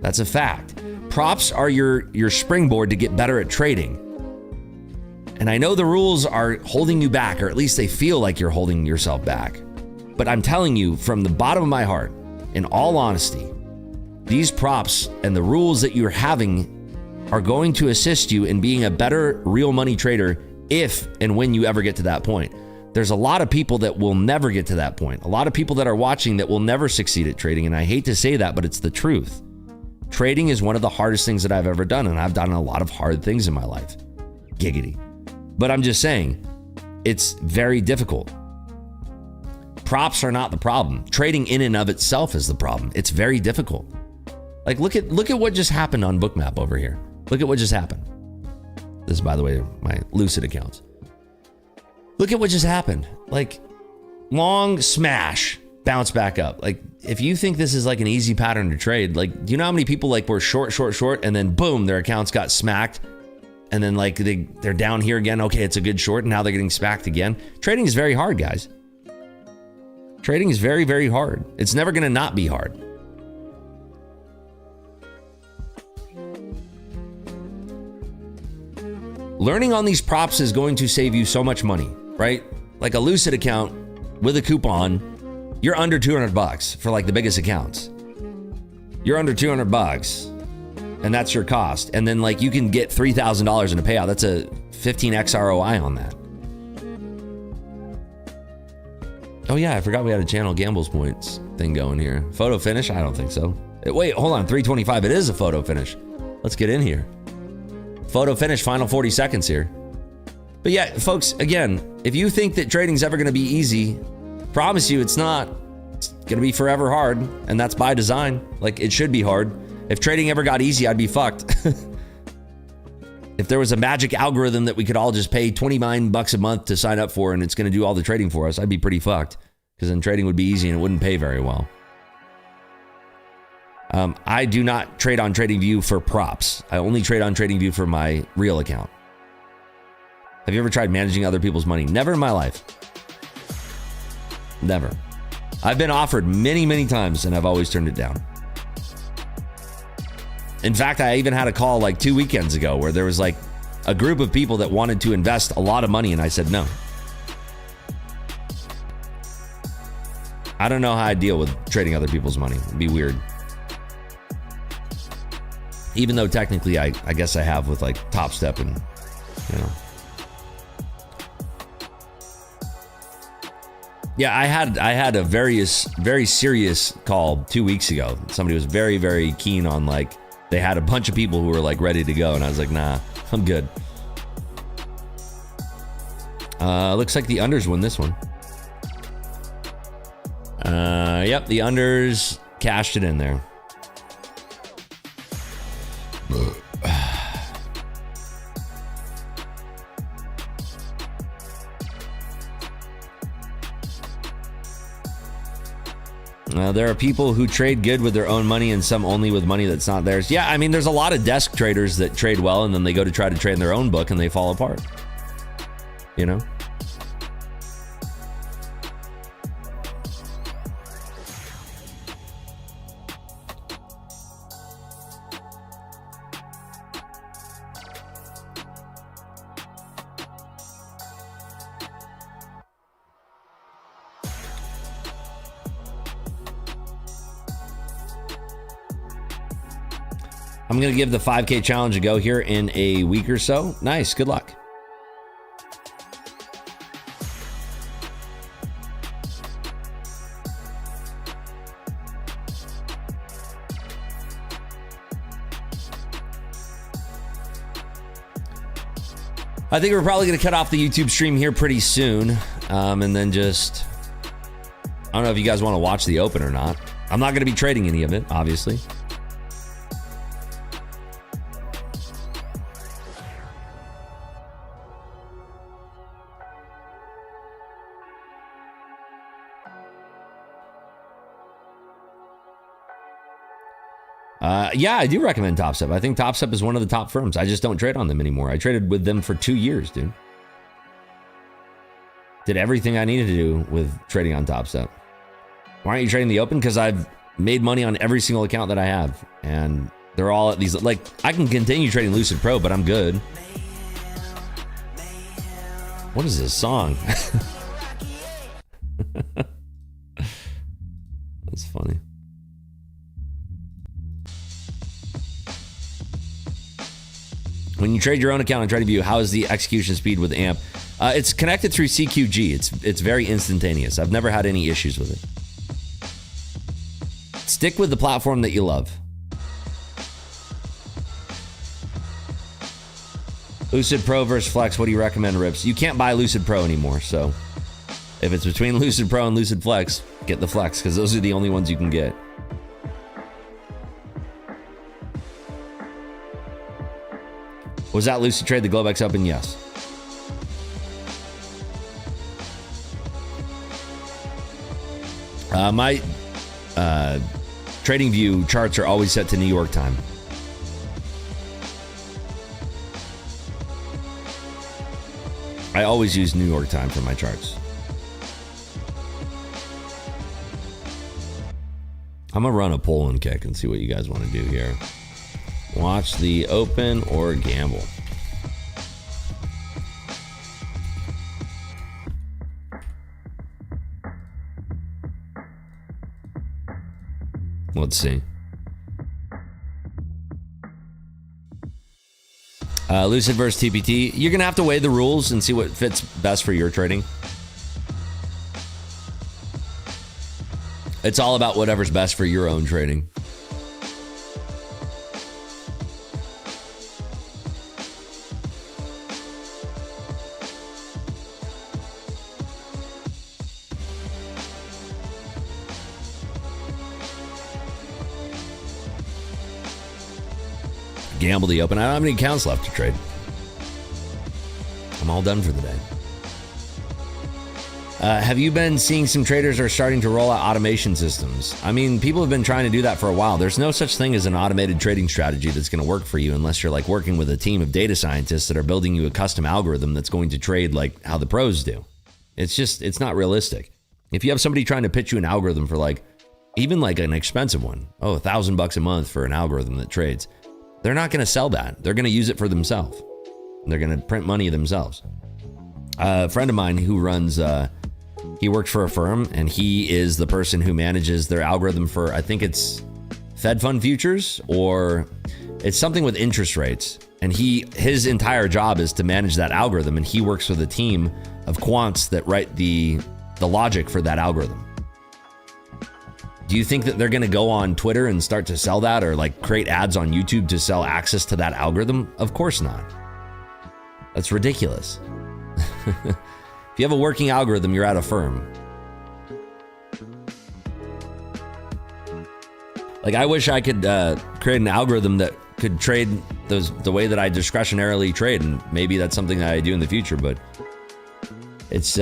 That's a fact. Props are your springboard to get better at trading. And I know the rules are holding you back, or at least they feel like you're holding yourself back. But I'm telling you from the bottom of my heart, in all honesty, these props and the rules that you're having are going to assist you in being a better real money trader if and when you ever get to that point. There's a lot of people that will never get to that point. A lot of people that are watching that will never succeed at trading. And I hate to say that, but it's the truth. Trading is one of the hardest things that I've ever done. And I've done a lot of hard things in my life. Giggity. But I'm just saying, it's very difficult. Props are not the problem. Trading in and of itself is the problem. It's very difficult. Like look at what just happened on Bookmap over here. Look at what just happened. This is, by the way, my Lucid accounts. Look at what just happened. Like long smash, bounce back up. Like if you think this is like an easy pattern to trade, like do you know how many people like were short, and then boom, their accounts got smacked. And then like they're down here again. Okay, it's a good short. And now they're getting smacked again. Trading is very hard, guys. Trading is very, very hard. It's never going to not be hard. Learning on these props is going to save you so much money, right? Like a Lucid account with a coupon, you're under $200 for like the biggest accounts. You're under $200. And that's your cost. And then like you can get $3,000 in a payout. That's a 15x ROI on that. Oh yeah, I forgot we had a channel Gamble's Points thing going here. Photo finish? I don't think so. Wait, hold on, 325. It is a photo finish. Let's get in here. Photo finish, final 40 seconds here. But yeah, folks, again, if you think that trading's ever gonna be easy, promise you it's not. It's gonna be forever hard, and that's by design. Like it should be hard. If trading ever got easy, I'd be fucked. If there was a magic algorithm that we could all just pay $29 a month to sign up for and it's going to do all the trading for us, I'd be pretty fucked because then trading would be easy and it wouldn't pay very well. I do not trade on TradingView for props. I only trade on TradingView for my real account. Have you ever tried managing other people's money? Never in my life. Never. I've been offered many, many times and I've always turned it down. In fact, I even had a call like 2 weekends ago where there was like a group of people that wanted to invest a lot of money and I said no. I don't know how I deal with trading other people's money. It'd be weird. Even though technically I guess I have with like Top Step and, you know. Yeah, I had a very serious call 2 weeks ago. Somebody was very, very keen on, like, they had a bunch of people who were like ready to go, and I was like, nah, I'm good. Looks like the unders win this one. Yep, the unders cashed it in there. There are people who trade good with their own money and some only with money that's not theirs. Yeah, I mean, there's a lot of desk traders that trade well and then they go to try to trade in their own book and they fall apart. You know? I'm going to give the 5K challenge a go here in a week or so. Nice. Good luck. I think we're probably going to cut off the YouTube stream here pretty soon. And then just, I don't know if you guys want to watch the open or not. I'm not going to be trading any of it, obviously. Yeah, I do recommend TopStep. I think TopStep is one of the top firms. I just don't trade on them anymore. I traded with them for 2 years, dude. Did everything I needed to do with trading on TopStep. Why aren't you trading the open? Because I've made money on every single account that I have. And they're all at these, like, I can continue trading Lucid Pro, but I'm good. What is this song? That's funny. When you trade your own account on TradingView, how is the execution speed with AMP? It's connected through CQG. It's very instantaneous. I've never had any issues with it. Stick with the platform that you love. Lucid Pro versus Flex. What do you recommend, Rips? You can't buy Lucid Pro anymore, so if it's between Lucid Pro and Lucid Flex, get the Flex, because those are the only ones you can get. Was that Lucid Trade the Globex Open? Yes. My TradingView charts are always set to New York time. I always use New York time for my charts. I'm gonna run a poll and kick and see what you guys want to do here. Watch the open or gamble. Let's see. Lucid versus TPT. You're going to have to weigh the rules and see what fits best for your trading. It's all about whatever's best for your own trading. Gamble the open. I don't have any accounts left to trade. I'm all done for the day. Have you been seeing some traders are starting to roll out automation systems? I mean, people have been trying to do that for a while. There's no such thing as an automated trading strategy that's going to work for you unless you're like working with a team of data scientists that are building you a custom algorithm that's going to trade like how the pros do. It's not realistic. If you have somebody trying to pitch you an algorithm for like, even like an expensive one, $1,000 a month for an algorithm that trades, they're not going to sell that. They're going to use it for themselves. They're going to print money themselves. A friend of mine who runs, he works for a firm and he is the person who manages their algorithm for, I think it's Fed Fund futures or it's something with interest rates. And his entire job is to manage that algorithm. And he works with a team of quants that write the the logic for that algorithm. Do you think that they're going to go on Twitter and start to sell that, or like create ads on YouTube to sell access to that algorithm? Of course not. That's ridiculous. If you have a working algorithm, you're at a firm. Like, I wish I could create an algorithm that could trade the way that I discretionarily trade, and maybe that's something that I do in the future, but it's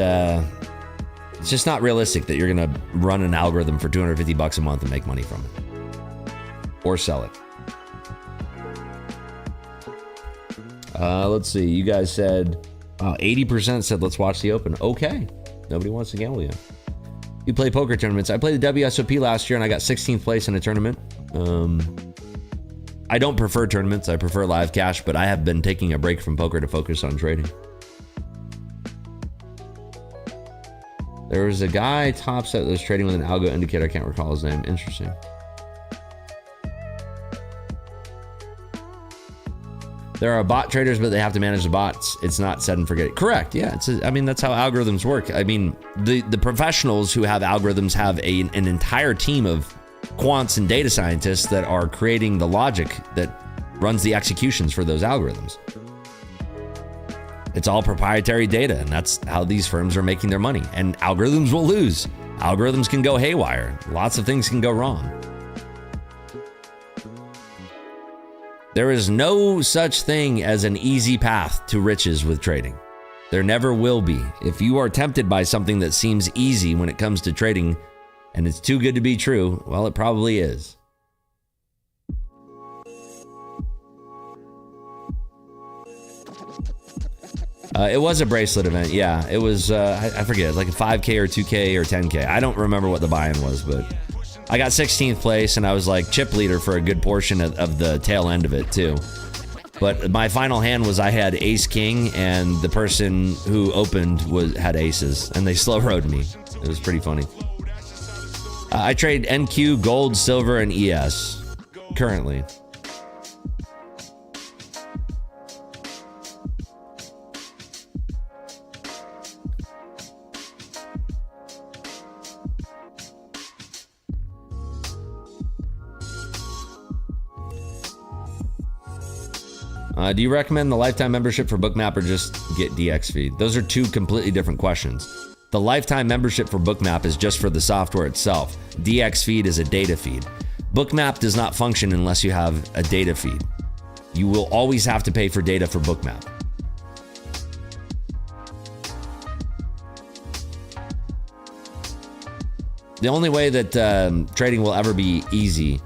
just not realistic that you're gonna run an algorithm for $250 a month and make money from it. Or sell it. Let's see, you guys said, 80% said let's watch the Open. Okay, nobody wants to gamble yet. You play poker tournaments. I played the WSOP last year and I got 16th place in a tournament. I don't prefer tournaments, I prefer live cash, but I have been taking a break from poker to focus on trading. There was a guy top set that was trading with an algo indicator. I can't recall his name. Interesting. There are bot traders, but they have to manage the bots. It's not set and forget it. Correct. Yeah. I mean, that's how algorithms work. I mean, the professionals who have algorithms have an entire team of quants and data scientists that are creating the logic that runs the executions for those algorithms. It's all proprietary data, and that's how these firms are making their money. And algorithms will lose. Algorithms can go haywire. Lots of things can go wrong. There is no such thing as an easy path to riches with trading. There never will be. If you are tempted by something that seems easy when it comes to trading, and it's too good to be true, well, it probably is. It was a bracelet event, yeah. It was, I forget, like a 5K or 2K or 10K. I don't remember what the buy-in was, but I got 16th place, and I was like chip leader for a good portion of the tail end of it, too. But my final hand was I had ace-king, and the person who opened had aces, and they slow-rode me. It was pretty funny. I trade NQ, gold, silver, and ES currently. Do you recommend the lifetime membership for Bookmap or just get DX feed? Those are two completely different questions. The lifetime membership for Bookmap is just for the software itself. DX feed is a data feed. Bookmap does not function unless you have a data feed. You will always have to pay for data for Bookmap. The only way that trading will ever be easy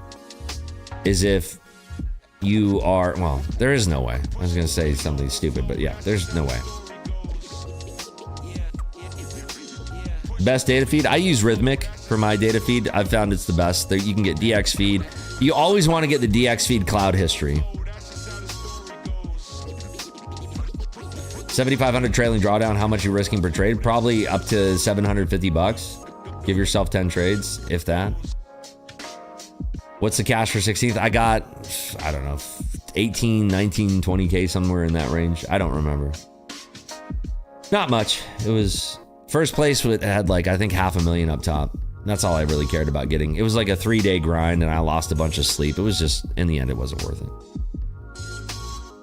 is if you are, well, there is no way. I was going to say something stupid, but yeah, there's no way. Best data feed? I use Rhythmic for my data feed. I've found it's the best. You can get DX feed. You always want to get the DX feed cloud history. 7,500 trailing drawdown. How much are you risking per trade? Probably up to $750. Give yourself 10 trades, if that. What's the cash for 16th? I got, I don't know, 18, 19, 20K, somewhere in that range. I don't remember. Not much. It was, first place had like, I think $500,000 up top. That's all I really cared about getting. It was like a 3-day grind and I lost a bunch of sleep. It was just, in the end, it wasn't worth it.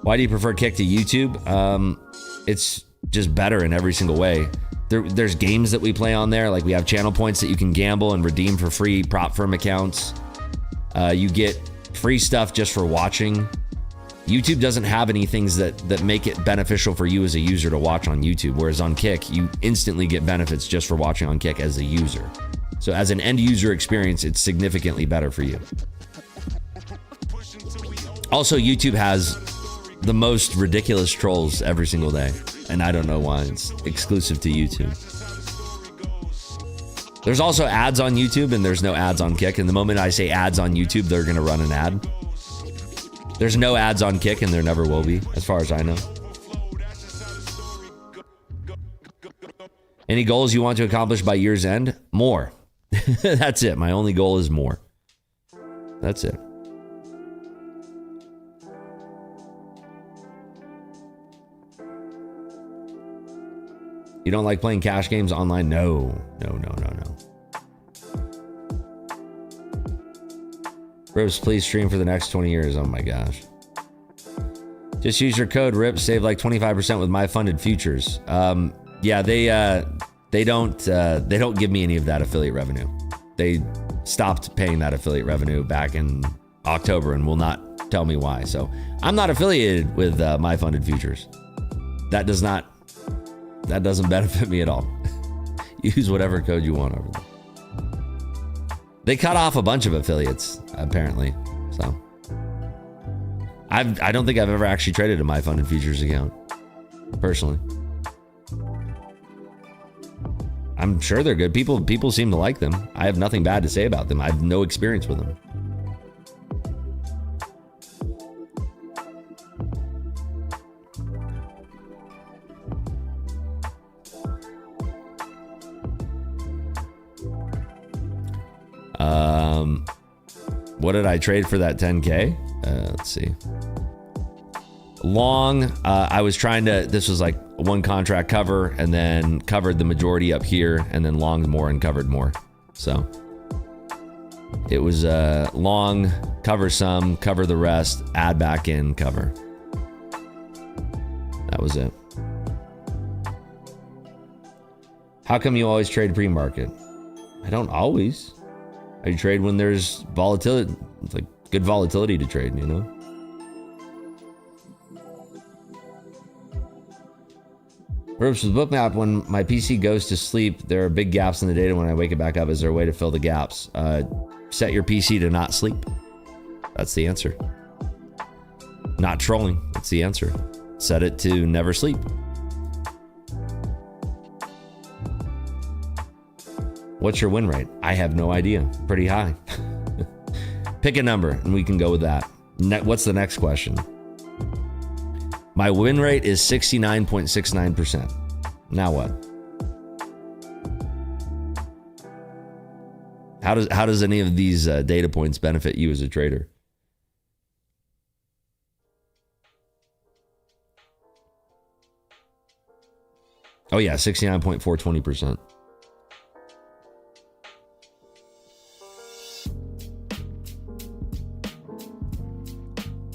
Why do you prefer Kick to YouTube? It's just better in every single way. There's games that we play on there. Like we have channel points that you can gamble and redeem for free prop firm accounts. You get free stuff just for watching. YouTube doesn't have any things that make it beneficial for you as a user to watch on YouTube, whereas on Kick, you instantly get benefits just for watching on Kick as a user. So as an end user experience, it's significantly better for you. Also, YouTube has the most ridiculous trolls every single day, and I don't know why. It's exclusive to YouTube. There's also ads on YouTube, and there's no ads on Kick. And the moment I say ads on YouTube, they're going to run an ad. There's no ads on Kick, and there never will be, as far as I know. Any goals you want to accomplish by year's end? More. That's it. My only goal is more. That's it. You don't like playing cash games online? No. Rips, please stream for the next 20 years. Oh my gosh. Just use your code RIP, save like 25% with my funded futures. Yeah, they don't give me any of that affiliate revenue. They stopped paying that affiliate revenue back in October and will not tell me why. So I'm not affiliated with my funded futures. That doesn't benefit me at all. Use whatever code you want over there. They cut off a bunch of affiliates, apparently. So I don't think I've ever actually traded in my funded futures account, personally. I'm sure they're good. People seem to like them. I have nothing bad to say about them. I have no experience with them. What did I trade for that 10K? Let's see. Long, I was trying to, this was like one contract cover and then covered the majority up here and then longed more and covered more. So it was long, cover some, cover the rest, add back in, cover. That was it. How come you always trade pre-market? I don't always. I trade when there's volatility. It's like good volatility to trade, you know? Ropes with Bookmap, when my PC goes to sleep, there are big gaps in the data. When I wake it back up, is there a way to fill the gaps? Set your PC to not sleep. That's the answer. Not trolling. That's the answer. Set it to never sleep. What's your win rate? I have no idea. Pretty high. Pick a number and we can go with that. What's the next question? My win rate is 69.69%. Now what? How does any of these data points benefit you as a trader? Oh yeah, 69.420%.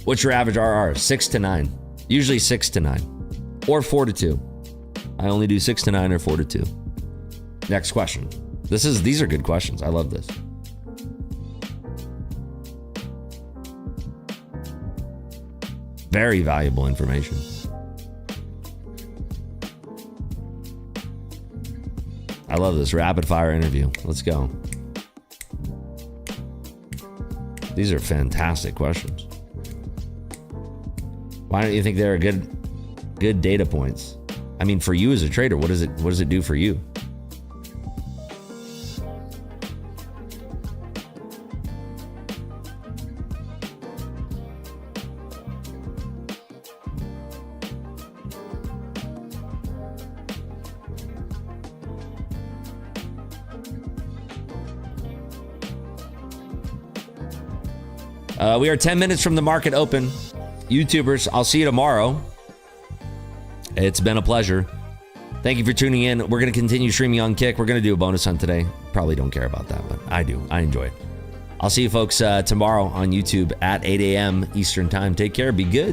What's your average RR? 6 to 9. Usually 6 to 9. Or 4 to 2. I only do 6 to 9 or 4 to 2. Next question. These are good questions. I love this. Very valuable information. I love this rapid fire interview. Let's go. These are fantastic questions. Why don't you think they're good data points? I mean, for you as a trader, what does it do for you? We are 10 minutes from the market open. YouTubers, I'll see you tomorrow. It's been a pleasure. Thank you for tuning in. We're going to continue streaming on Kick. We're going to do a bonus hunt today. Probably don't care about that, but I do. I enjoy it. I'll see you folks tomorrow on YouTube at 8 a.m. Eastern Time. Take care. Be good.